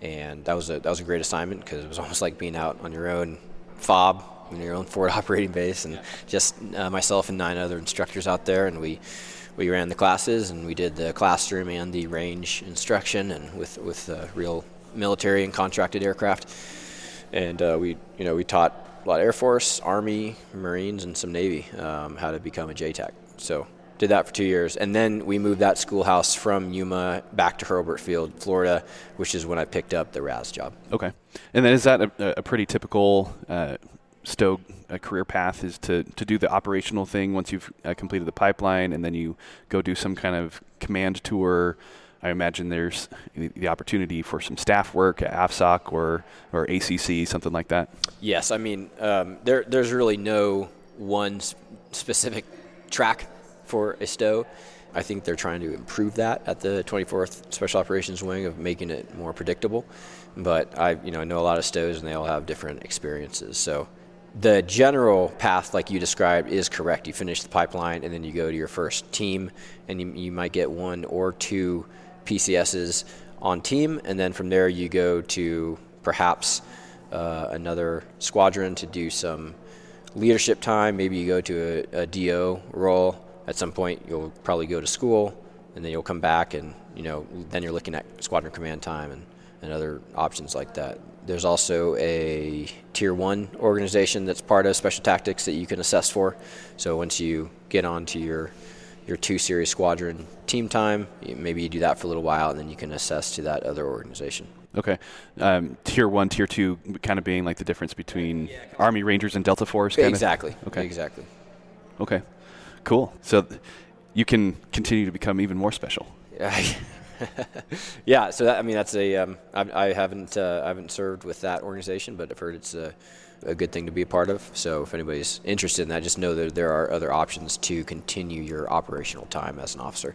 And that was a great assignment because it was almost like being out on your own FOB, your own forward operating base, and just myself and 9 other instructors out there, and we ran the classes, and we did the classroom and the range instruction, and with real military and contracted aircraft. And we taught a lot of Air Force, Army, Marines, and some Navy how to become a JTAC. So did that for 2 years, and then we moved that schoolhouse from Yuma back to Hurlburt Field, Florida, which is when I picked up the RAS job. Okay, and then is that a pretty typical Stowe career path, is to do the operational thing once you've completed the pipeline, and then you go do some kind of command tour? I imagine there's the opportunity for some staff work at AFSOC or ACC, something like that. Yes, I mean, there's really no one specific track for a Stowe. I think they're trying to improve that at the 24th Special Operations Wing, of making it more predictable. But I know a lot of Stows, and they all have different experiences. So the general path, like you described, is correct. You finish the pipeline, and then you go to your first team, and you might get 1 or 2 PCSs on team, and then from there you go to perhaps another squadron to do some leadership time. Maybe you go to a DO role. At some point you'll probably go to school, and then you'll come back, and then you're looking at squadron command time and other options like that. There's also a Tier 1 organization that's part of Special Tactics that you can assess for. So once you get onto your 2 series squadron team time, maybe you do that for a little while, and then you can assess to that other organization. Okay. Tier 1, Tier 2 kind of being like the difference between Army Rangers and Delta Force? Exactly. Okay. Exactly. Okay. Cool. So you can continue to become even more special. Yeah. So that's I haven't served with that organization, but I've heard it's a good thing to be a part of. So if anybody's interested in that, just know that there are other options to continue your operational time as an officer.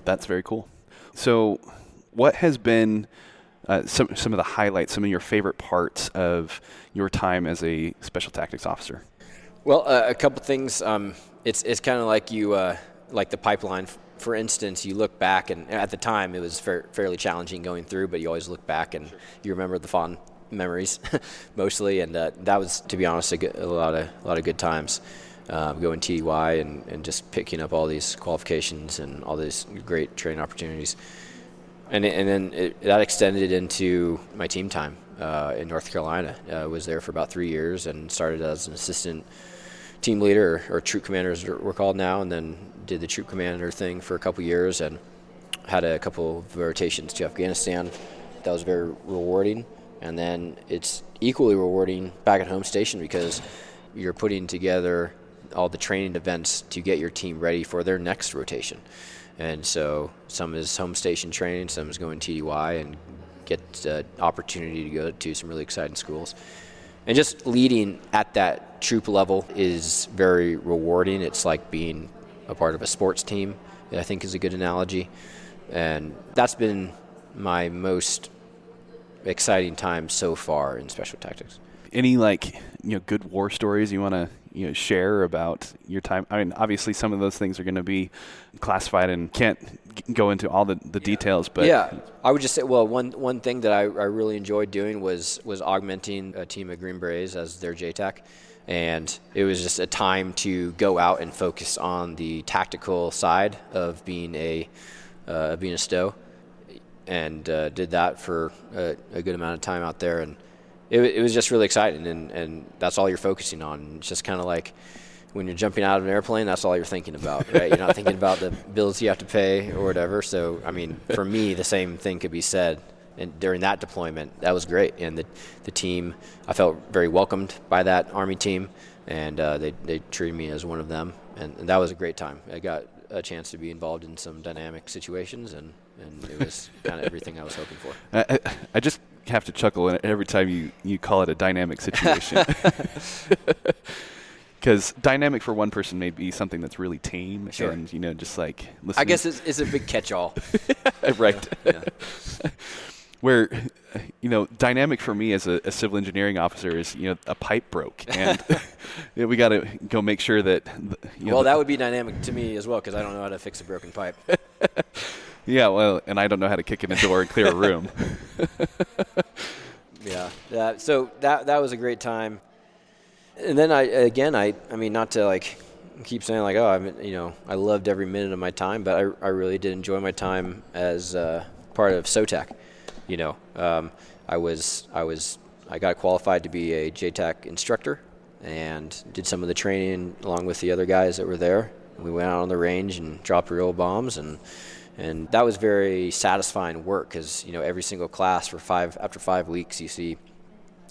That's very cool. So what has been some of the highlights, some of your favorite parts of your time as a Special Tactics officer? Well, a couple things. It's kind of like like the pipeline. For instance, you look back, and at the time it was fairly challenging going through, but you always look back and you remember the fond memories mostly, and that was, to be honest, a lot of good times, going TDY and just picking up all these qualifications and all these great training opportunities, and then that extended into my team time in North Carolina. I was there for about 3 years and started as an assistant team leader, or troop commander as we're called now, and then did the troop commander thing for a couple years and had a couple of rotations to Afghanistan. That was very rewarding. And then it's equally rewarding back at home station, because you're putting together all the training events to get your team ready for their next rotation. And so some is home station training, some is going TDY and get opportunity to go to some really exciting schools. And just leading at that troop level is very rewarding. It's like being a part of a sports team, I think is a good analogy. And that's been my most exciting time so far in Special Tactics. Any good war stories you want to share about your time? I mean, obviously some of those things are going to be classified and can't go into all the details, but yeah, I would just say, well, one thing that I really enjoyed doing was augmenting a team of Green Berets as their JTAC, and it was just a time to go out and focus on the tactical side of being a Stowe, and did that for a good amount of time out there, and it was just really exciting, and that's all you're focusing on. It's just kind of like when you're jumping out of an airplane, that's all you're thinking about, right? You're not thinking about the bills you have to pay or whatever. So, I mean, for me, the same thing could be said. And during that deployment, that was great. And the team, I felt very welcomed by that Army team, and they treated me as one of them. And that was a great time. I got a chance to be involved in some dynamic situations, and it was kind of everything I was hoping for. I just have to chuckle every time you call it a dynamic situation. Because dynamic for one person may be something that's really tame, sure. And just like listening. I guess it's a big catch-all, right? Yeah. Where dynamic for me as a civil engineering officer is a pipe broke, and we got to go make sure that. That would be dynamic to me as well, because I don't know how to fix a broken pipe. Yeah, well, and I don't know how to kick in a door and clear a room. Yeah. So that was a great time. And then I mean, not to like keep saying like, I loved every minute of my time, but I really did enjoy my time as part of SOTAC. I got qualified to be a JTAC instructor and did some of the training along with the other guys that were there. We went out on the range and dropped real bombs, and that was very satisfying work because every single class after 5 weeks you see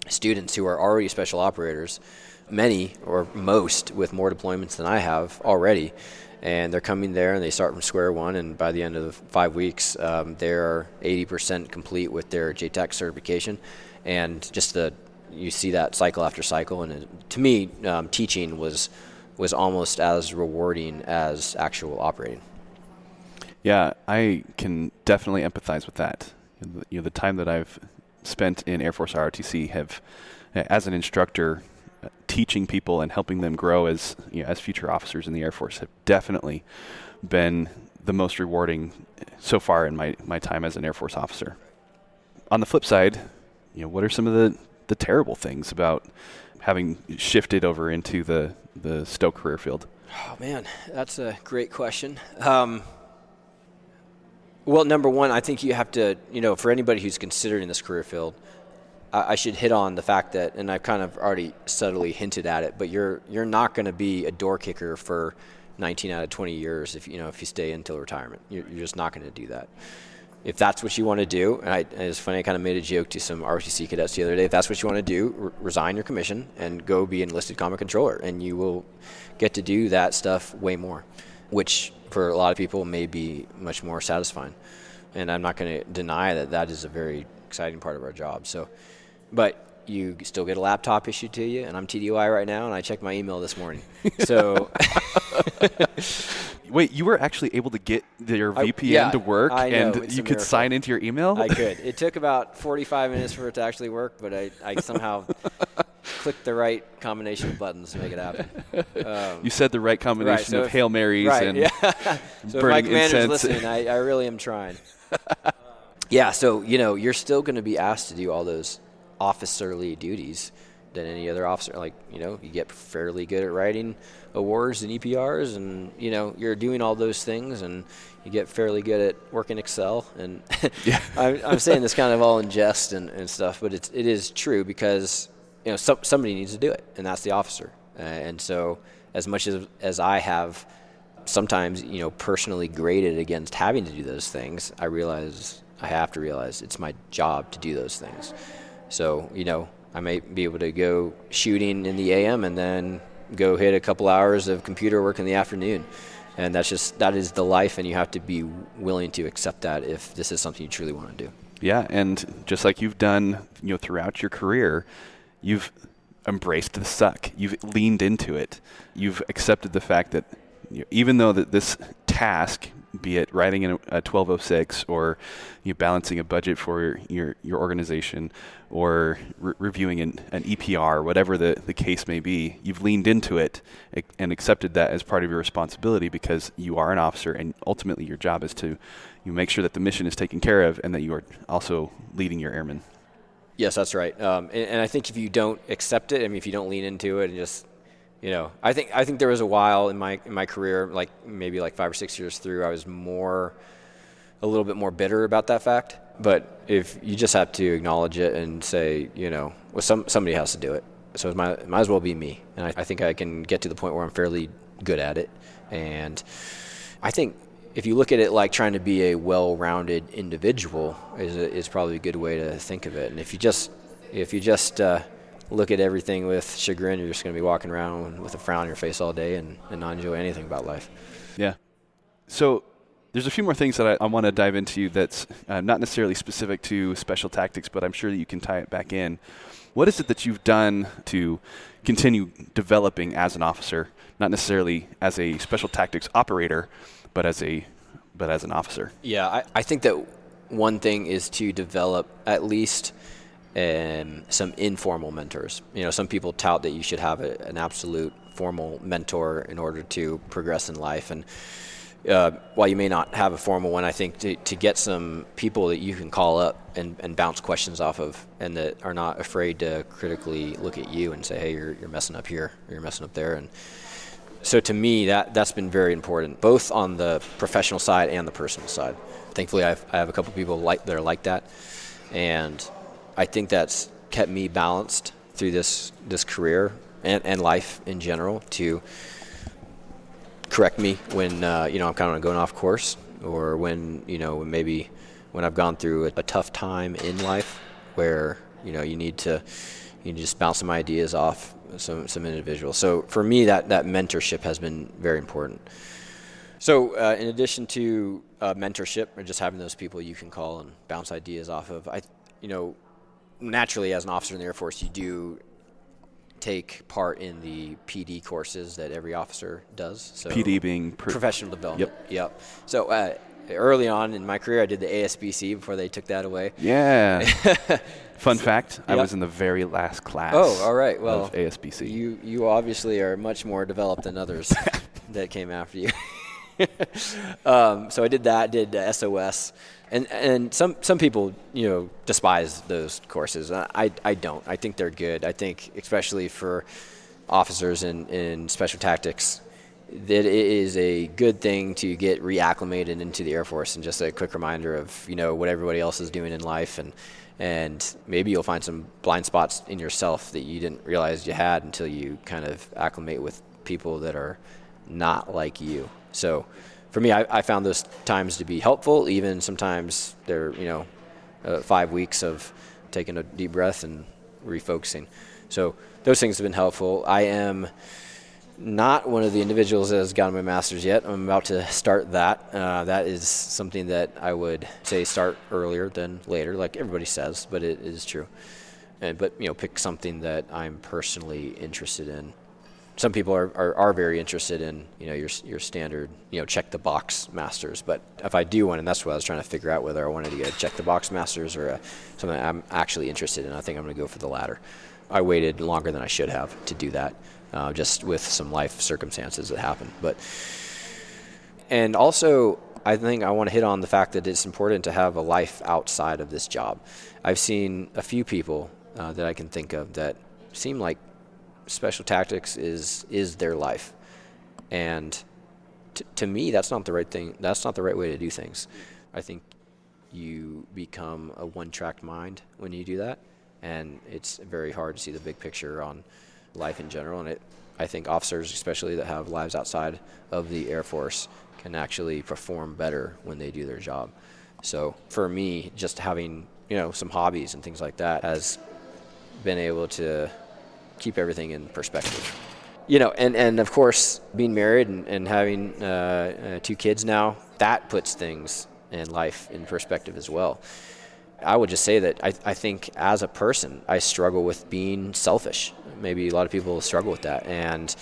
students who are already special operators, many or most with more deployments than I have already, and they're coming there and they start from square one, and by the end of the 5 weeks they're 80% complete with their JTAC certification, and you see that cycle after cycle, and to me teaching was almost as rewarding as actual operating. Yeah, I can definitely empathize with that. The time that I've spent in Air Force ROTC as an instructor, teaching people and helping them grow as future officers in the Air Force have definitely been the most rewarding so far in my time as an Air Force officer. On the flip side, what are some of the terrible things about having shifted over into the Stowe career field? Oh man, that's a great question. Well, number one, I think you have to, for anybody who's considering this career field, I should hit on the fact that, and I've kind of already subtly hinted at it, but you're not going to be a door kicker for 19 out of 20 years if you stay until retirement. You're just not going to do that. If that's what you want to do, and it's funny, I kind of made a joke to some ROTC cadets the other day. If that's what you want to do, resign your commission and go be an enlisted combat controller, and you will get to do that stuff way more, which for a lot of people may be much more satisfying. And I'm not going to deny that is a very exciting part of our job. So, but you still get a laptop issued to you, and I'm TDY right now, and I checked my email this morning. So, wait, you were actually able to get your VPN to work, and you could sign into your email? I could. It took about 45 minutes for it to actually work, but I somehow clicked the right combination of buttons to make it happen. You said the right combination of Hail Marys and so burning if my commander's incense. listening, I really am trying. Yeah, so, you're still going to be asked to do all those officerly duties than any other officer. Like, you get fairly good at writing awards and EPRs, and, you're doing all those things, and you get fairly good at working Excel. And I'm saying this kind of all in jest and stuff, but it is true because, somebody needs to do it, and that's the officer. And so as much as I have sometimes, personally graded against having to do those things, I have to realize it's my job to do those things. So, I might be able to go shooting in the AM and then go hit a couple hours of computer work in the afternoon. And that is the life, and you have to be willing to accept that if this is something you truly want to do. Yeah, and just like you've done, throughout your career, you've embraced the suck. You've leaned into it. You've accepted the fact that even though this task, be it writing a 1206 or balancing a budget for your organization or reviewing an EPR, whatever the case may be, you've leaned into it and accepted that as part of your responsibility because you are an officer, and ultimately your job is to make sure that the mission is taken care of and that you are also leading your airmen. Yes, that's right. And I think if you don't accept it, if you don't lean into it and just I think there was a while in my career, like maybe like 5 or 6 years through, I was a little bit more bitter about that fact. But if you just have to acknowledge it and say, somebody has to do it, so it might as well be me. And I think I can get to the point where I'm fairly good at it. And I think if you look at it like trying to be a well-rounded individual is probably a good way to think of it. And if you just look at everything with chagrin, you're just going to be walking around with a frown on your face all day and not enjoy anything about life. Yeah. So there's a few more things that I want to dive into that's not necessarily specific to special tactics, but I'm sure that you can tie it back in. What is it that you've done to continue developing as an officer, not necessarily as a special tactics operator, but as an officer? Yeah, I think that one thing is to develop at least some informal mentors. Some people tout that you should have an absolute formal mentor in order to progress in life, and while you may not have a formal one, I think to get some people that you can call up and bounce questions off of, and that are not afraid to critically look at you and say, hey, you're messing up here, or you're messing up there. And so to me, that's been very important, both on the professional side and the personal side. Thankfully, I have a couple people that are like that, and I think that's kept me balanced through this career and life in general, to correct me when I'm kind of going off course, or when maybe when I've gone through a tough time in life where you need to just bounce some ideas off some individuals. So for me, that mentorship has been very important. So in addition to mentorship, or just having those people you can call and bounce ideas off of, naturally as an officer in the Air Force, you do take part in the PD courses that every officer does. So PD being professional development. Yep. So early on in my career, I did the ASBC before they took that away. Yeah. Fun fact, I was in the very last class. Oh, all right. Well, of ASBC. You obviously are much more developed than others that came after you. So I did that, did SOS. And some people, despise those courses. I don't. I think they're good. I think especially for officers in special tactics, that it is a good thing to get reacclimated into the Air Force, and just a quick reminder of, what everybody else is doing in life, and maybe you'll find some blind spots in yourself that you didn't realize you had until you kind of acclimate with people that are not like you. So for me, I found those times to be helpful. Even sometimes they're 5 weeks of taking a deep breath and refocusing. So those things have been helpful. I am not one of the individuals that has gotten my master's yet. I'm about to start that. That is something that I would say start earlier than later, like everybody says, but it is true. But pick something that I'm personally interested in. Some people are very interested in your standard check the box masters, but if I do one, and that's what I was trying to figure out, whether I wanted to get a check the box masters or something I'm actually interested in, I think I'm going to go for the latter. I waited longer than I should have to do that, just with some life circumstances that happened. And also, I think I want to hit on the fact that it's important to have a life outside of this job. I've seen a few people that I can think of that seem like special tactics is their life, and to me, that's not the right thing. That's not the right way to do things. I think you become a one-track mind when you do that, and it's very hard to see the big picture on life in general. And I think officers, especially that have lives outside of the Air Force, can actually perform better when they do their job. So for me, just having some hobbies and things like that has been able to keep everything in perspective. And of course, being married and having 2 kids now, that puts things in life in perspective as well. I would just say that I think as a person, I struggle with being selfish. Maybe a lot of people struggle with that. And,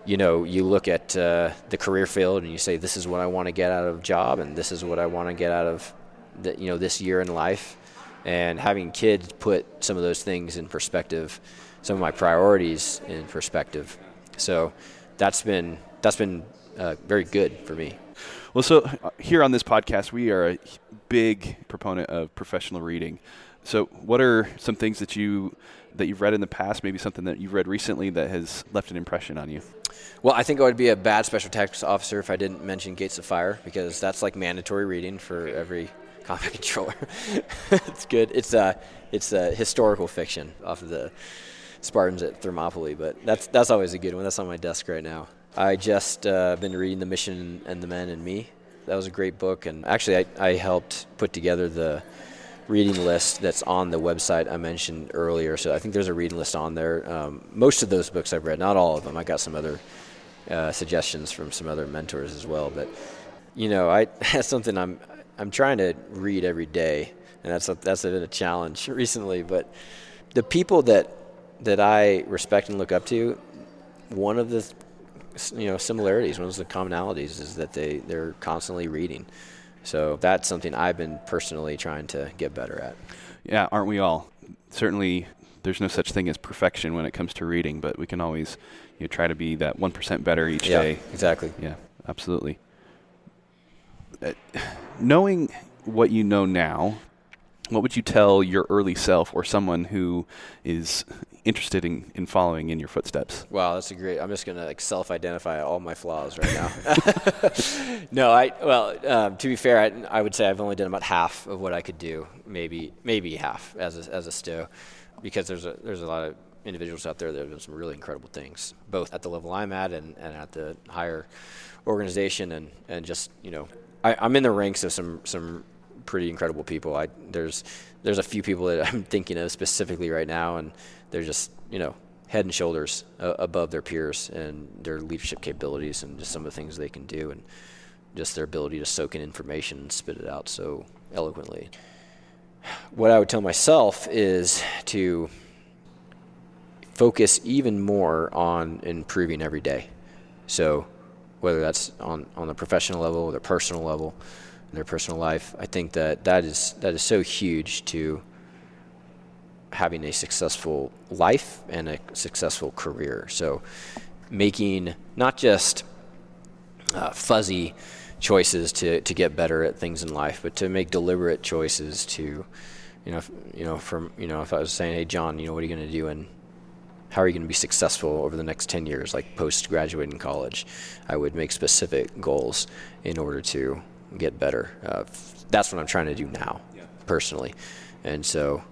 you look at the career field and you say, this is what I want to get out of a job, and this is what I want to get out of this year in life. And having kids put some of those things in perspective, some of my priorities in perspective. So that's been very good for me. Well, so here on this podcast, we are a big proponent of professional reading. So what are some things that you've read in the past, maybe something that you've read recently that has left an impression on you? Well, I think I would be a bad special tactics officer if I didn't mention Gates of Fire, because that's like mandatory reading for every combat controller. It's good. It's a historical fiction off of the Spartans at Thermopylae, but that's always a good one. That's on my desk right now. I just been reading The Mission and the Men and Me. That was a great book, and actually I helped put together the reading list that's on the website I mentioned earlier. So I think there's a reading list on there. Most of those books I've read, not all of them. I got some other suggestions from some other mentors as well. But that's something I'm trying to read every day, and that's been a challenge recently. But the people that I respect and look up to, one of the similarities, one of the commonalities is that they're constantly reading. So that's something I've been personally trying to get better at. Yeah, aren't we all? Certainly there's no such thing as perfection when it comes to reading, but we can always try to be that 1% better each day. Exactly. Yeah, absolutely. knowing what you know now, what would you tell your early self or someone who is interested in following in your footsteps? Wow, that's I'm just going to self-identify all my flaws right now. No, to be fair, I would say I've only done about half of what I could do, maybe half as a stow, because there's a lot of individuals out there that have done some really incredible things, both at the level I'm at and at the higher organization, and just, I'm in the ranks of some pretty incredible people. There's a few people that I'm thinking of specifically right now, and they're just, head and shoulders above their peers and their leadership capabilities and just some of the things they can do and just their ability to soak in information and spit it out so eloquently. What I would tell myself is to focus even more on improving every day. So whether that's on the professional level or the personal level, in their personal life, I think that is so huge to having a successful life and a successful career. So making not just fuzzy choices to get better at things in life, but to make deliberate choices to, if I was saying, hey, John, what are you going to do and how are you going to be successful over the next 10 years, like post-graduating college? I would make specific goals in order to get better. That's what I'm trying to do now, personally. And so,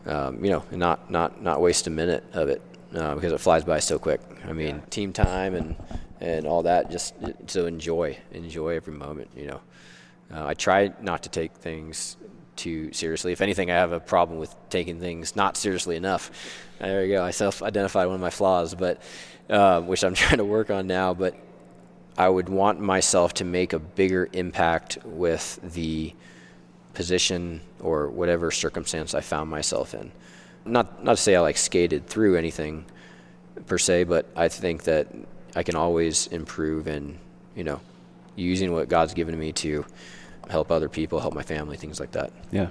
not waste a minute of it because it flies by so quick. I mean, team time and all that, just so enjoy every moment, I try not to take things too seriously. If anything, I have a problem with taking things not seriously enough. There you go. I self-identified one of my flaws, but which I'm trying to work on now. But I would want myself to make a bigger impact with the position or whatever circumstance I found myself in. Not to say I skated through anything per se, but I think that I can always improve in, using what God's given me to help other people, help my family, things like that. Yeah.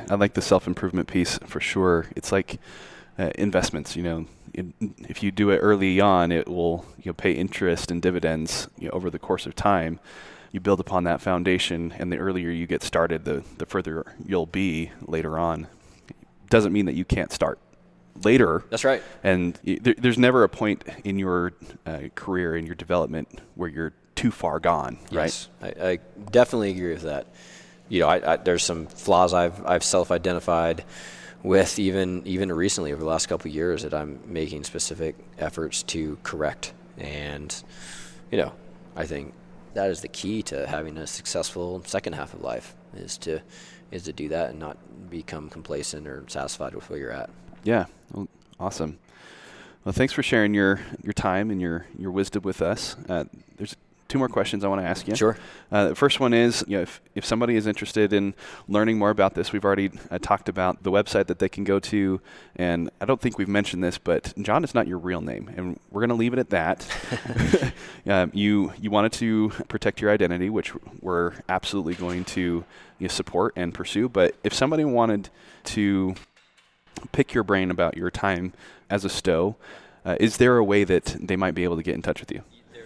I like the self-improvement piece for sure. It's like investments, if you do it early on, it will pay interest and dividends over the course of time. You build upon that foundation, and the earlier you get started, the further you'll be later on. Doesn't mean that you can't start later. That's right. And there's never a point in your career, in your development, where you're too far gone, yes, right? I definitely agree with that. There's some flaws I've self-identified with even recently over the last couple of years that I'm making specific efforts to correct. And, I think that is the key to having a successful second half of life is to do that and not become complacent or satisfied with where you're at. Yeah. Well, awesome. Well, thanks for sharing your time and your wisdom with us. There's two more questions I want to ask you. Sure. The first one is, if somebody is interested in learning more about this, we've already talked about the website that they can go to, and I don't think we've mentioned this, but John is not your real name, and we're going to leave it at that. You wanted to protect your identity, which we're absolutely going to support and pursue, but if somebody wanted to pick your brain about your time as a stow, is there a way that they might be able to get in touch with you?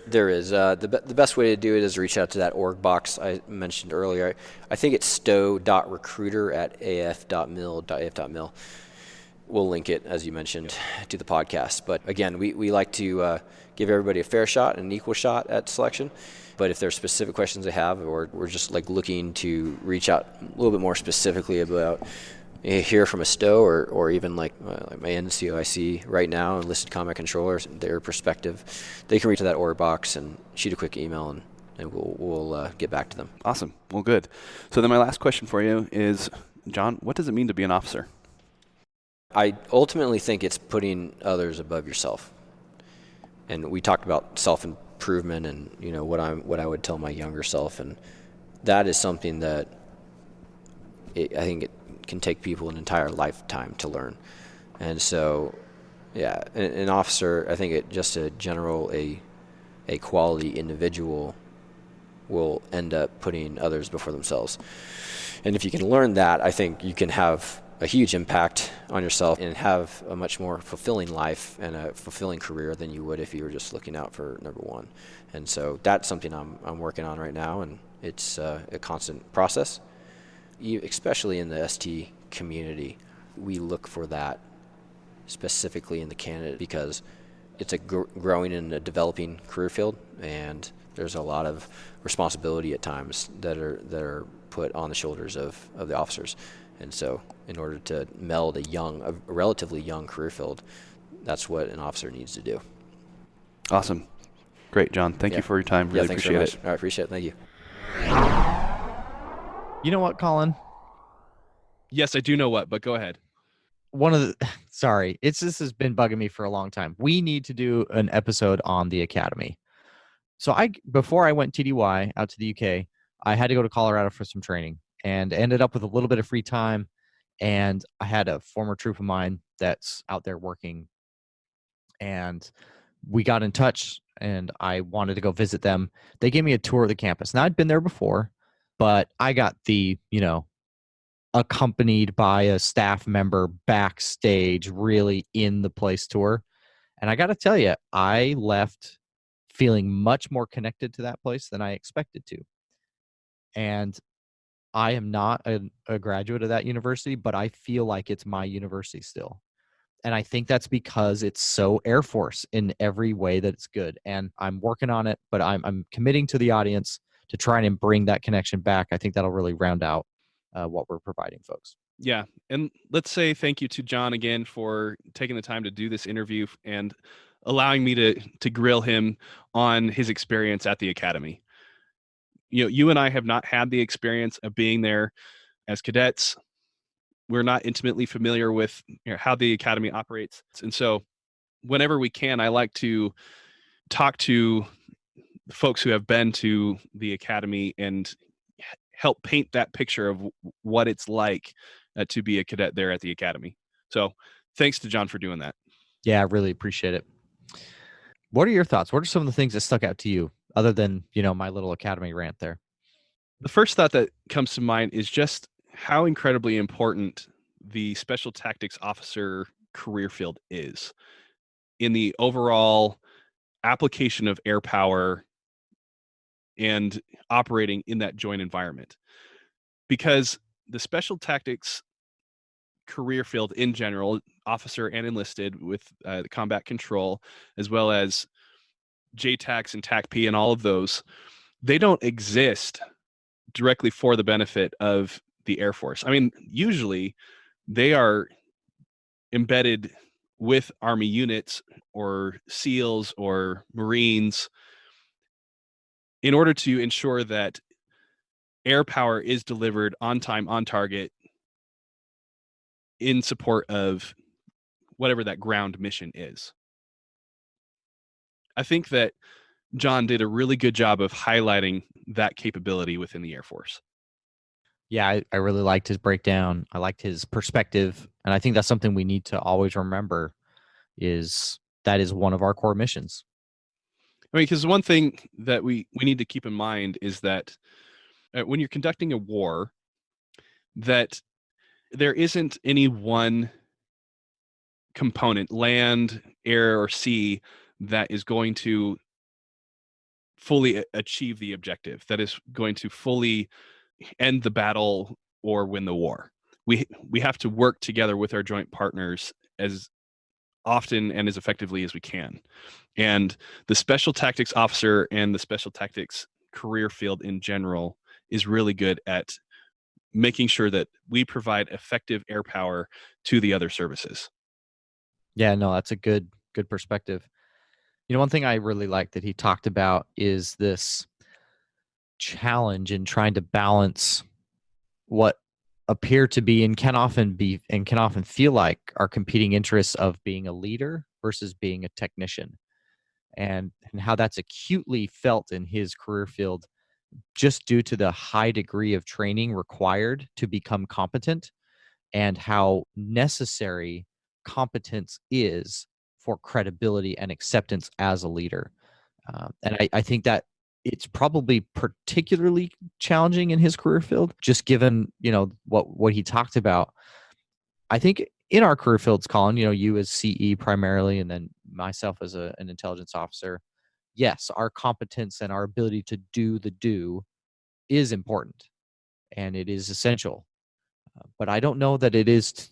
There is. The best way to do it is reach out to that org box I mentioned earlier. I think it's stow.recruiter@af.mil.af.mil. We'll link it, as you mentioned, to the podcast. But again, we like to give everybody a fair shot and an equal shot at selection. But if there's specific questions they have, or we're just looking to reach out a little bit more specifically about hear from a stow or even like my NCOIC right now, enlisted combat controllers, their perspective, they can reach to that order box and shoot a quick email and we'll get back to them. Awesome. Well, good. So then my last question for you is, John, what does it mean to be an officer? I ultimately think it's putting others above yourself. And we talked about self-improvement and what I would tell my younger self, and that is something that I think it can take people an entire lifetime to learn. And so, yeah, an officer, I think just a general, a quality individual will end up putting others before themselves. And if you can learn that, I think you can have a huge impact on yourself and have a much more fulfilling life and a fulfilling career than you would if you were just looking out for number one. And so that's something I'm working on right now, and It's a constant process. Especially in the ST community, we look for that specifically in the candidate because it's a growing and a developing career field, and there's a lot of responsibility at times that are put on the shoulders of the officers. And so in order to meld a relatively young career field, that's what an officer needs to do. Awesome. Great, John. Thank you for your time. Really thanks appreciate very much. it. All right, appreciate it. Thank you. You know what, Colin? Yes, I do know what, but go ahead. Sorry, this has been bugging me for a long time. We need to do an episode on the academy. So before I went TDY out to the UK, I had to go to Colorado for some training and ended up with a little bit of free time. And I had a former troop of mine that's out there working, and we got in touch and I wanted to go visit them. They gave me a tour of the campus. Now I'd been there before, but I got the, accompanied by a staff member backstage, really in the place tour. And I got to tell you, I left feeling much more connected to that place than I expected to. And I am not a graduate of that university, but I feel like it's my university still. And I think that's because it's so Air Force in every way that it's good. And I'm working on it, but I'm committing to the audience to try and bring that connection back. I think that'll really round out what we're providing folks. Yeah. And let's say thank you to John again for taking the time to do this interview and allowing me to grill him on his experience at the academy. You and I have not had the experience of being there as cadets. We're not intimately familiar with how the academy operates. And so whenever we can, I like to talk to folks who have been to the academy and help paint that picture of what it's like to be a cadet there at the academy. So thanks to John for doing that. Yeah, I really appreciate it. What are your thoughts? What are some of the things that stuck out to you other than, my little academy rant there? The first thought that comes to mind is just how incredibly important the special tactics officer career field is in the overall application of air power and operating in that joint environment. Because the special tactics career field in general, officer and enlisted with the combat control, as well as JTACs and TACP and all of those, they don't exist directly for the benefit of the Air Force. I mean, usually they are embedded with Army units or SEALs or Marines in order to ensure that air power is delivered on time, on target, in support of whatever that ground mission is. I think that John did a really good job of highlighting that capability within the Air Force. Yeah, I really liked his breakdown. I liked his perspective. And I think that's something we need to always remember is that is one of our core missions. I mean, because one thing that we need to keep in mind is that when you're conducting a war, that there isn't any one component, land, air, or sea, that is going to fully achieve the objective, that is going to fully end the battle or win the war. We have to work together with our joint partners as often and as effectively as we can. And the special tactics officer and the special tactics career field in general is really good at making sure that we provide effective air power to the other services. Yeah, no, that's a good perspective. One thing I really like that he talked about is this challenge in trying to balance what appear to be and can often feel like our competing interests of being a leader versus being a technician, and how that's acutely felt in his career field just due to the high degree of training required to become competent and how necessary competence is for credibility and acceptance as a leader. And I think that it's probably particularly challenging in his career field, just given, what he talked about. I think in our career fields, Colin, you as CE primarily, and then myself as an intelligence officer, yes, our competence and our ability to do is important and it is essential. But I don't know that it is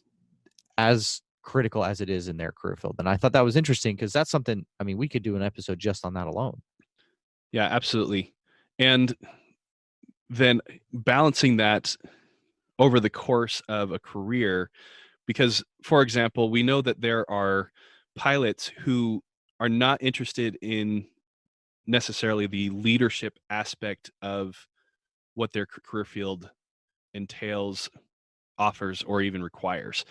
as critical as it is in their career field. And I thought that was interesting because that's something, I mean, we could do an episode just on that alone. Yeah, absolutely. And then balancing that over the course of a career, because, for example, we know that there are pilots who are not interested in necessarily the leadership aspect of what their career field entails, offers, or even requires.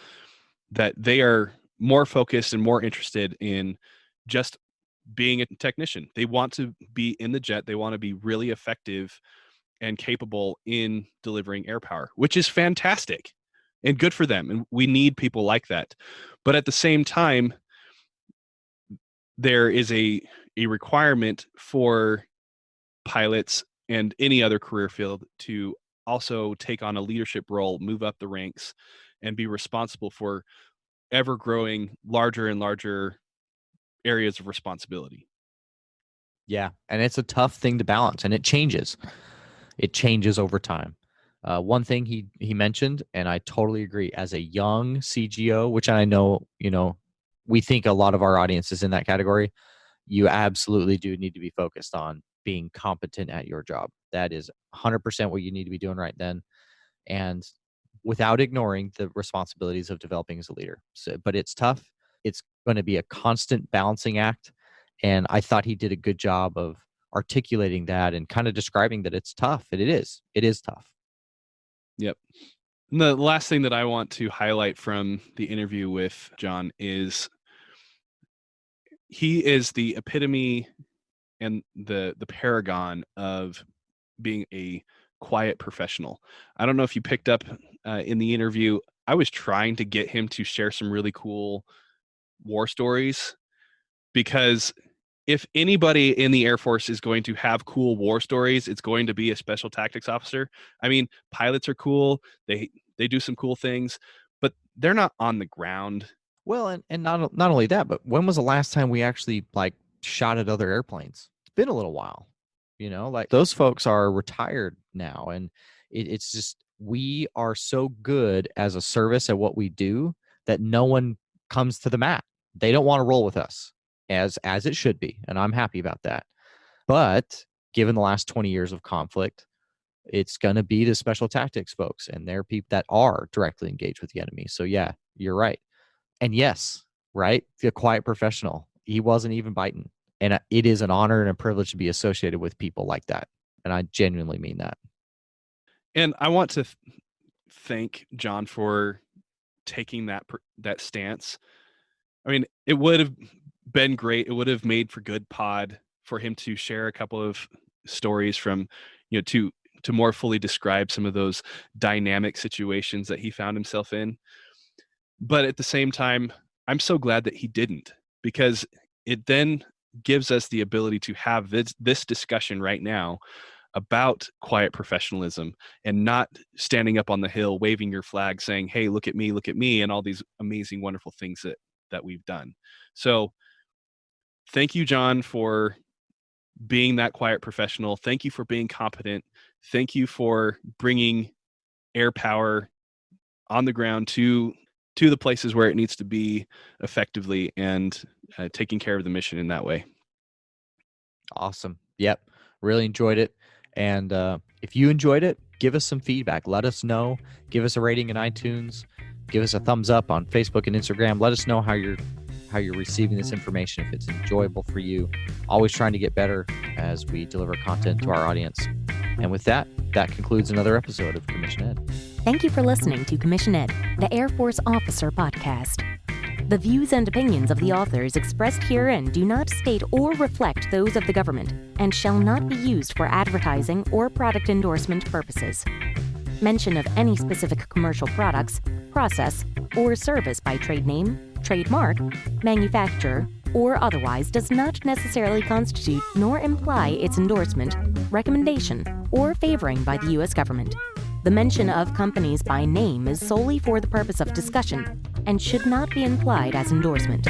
That they are more focused and more interested in just being a technician. They want to be in the jet. They want to be really effective and capable in delivering air power, which is fantastic and good for them. And we need people like that. But at the same time, there is a requirement for pilots and any other career field to also take on a leadership role, move up the ranks, and be responsible for ever growing larger and larger areas of responsibility. Yeah. And it's a tough thing to balance, and it changes. It changes over time. One thing he mentioned, and I totally agree, as a young CGO, which I know, we think a lot of our audience is in that category, you absolutely do need to be focused on being competent at your job. That is 100% what you need to be doing right then. And without ignoring the responsibilities of developing as a leader. So, but it's tough. It's going to be a constant balancing act. And I thought he did a good job of articulating that and kind of describing that it's tough. And it is tough. Yep. And the last thing that I want to highlight from the interview with John is he is the epitome and the paragon of being a quiet professional. I don't know if you picked up in the interview, I was trying to get him to share some really cool war stories, because if anybody in the Air Force is going to have cool war stories, it's going to be a special tactics officer. I mean, pilots are cool. They do some cool things, but they're not on the ground. Well, and not only that, but when was the last time we actually shot at other airplanes? It's been a little while. Those folks are retired now, and it's just, we are so good as a service at what we do that no one comes to the mat. They don't want to roll with us, as it should be, and I'm happy about that. But given the last 20 years of conflict, it's going to be the special tactics folks, and they're people that are directly engaged with the enemy. So yeah, you're right. And yes, right, the quiet professional, he wasn't even biting. And it is an honor and a privilege to be associated with people like that. And I genuinely mean that. And I want to thank John for taking that stance. I mean, it would have been great. It would have made for good pod for him to share a couple of stories from, to more fully describe some of those dynamic situations that he found himself in. But at the same time, I'm so glad that he didn't, because it then gives us the ability to have this discussion right now about quiet professionalism, and not standing up on the hill, waving your flag, saying, hey, look at me, and all these amazing, wonderful things that we've done. So thank you, John, for being that quiet professional. Thank you for being competent. Thank you for bringing air power on the ground to the places where it needs to be effectively, and taking care of the mission in that way. Awesome. Yep. Really enjoyed it. And if you enjoyed it, give us some feedback. Let us know. Give us a rating in iTunes. Give us a thumbs up on Facebook and Instagram. Let us know how you're receiving this information, if it's enjoyable for you. Always trying to get better as we deliver content to our audience. And with that concludes another episode of Commission Ed. Thank you for listening to Commission Ed, the Air Force Officer Podcast. The views and opinions of the authors expressed herein do not state or reflect those of the government, and shall not be used for advertising or product endorsement purposes. Mention of any specific commercial products, process, or service by trade name, trademark, manufacturer, or otherwise does not necessarily constitute nor imply its endorsement, recommendation, or favoring by the U.S. government. The mention of companies by name is solely for the purpose of discussion and should not be implied as endorsement.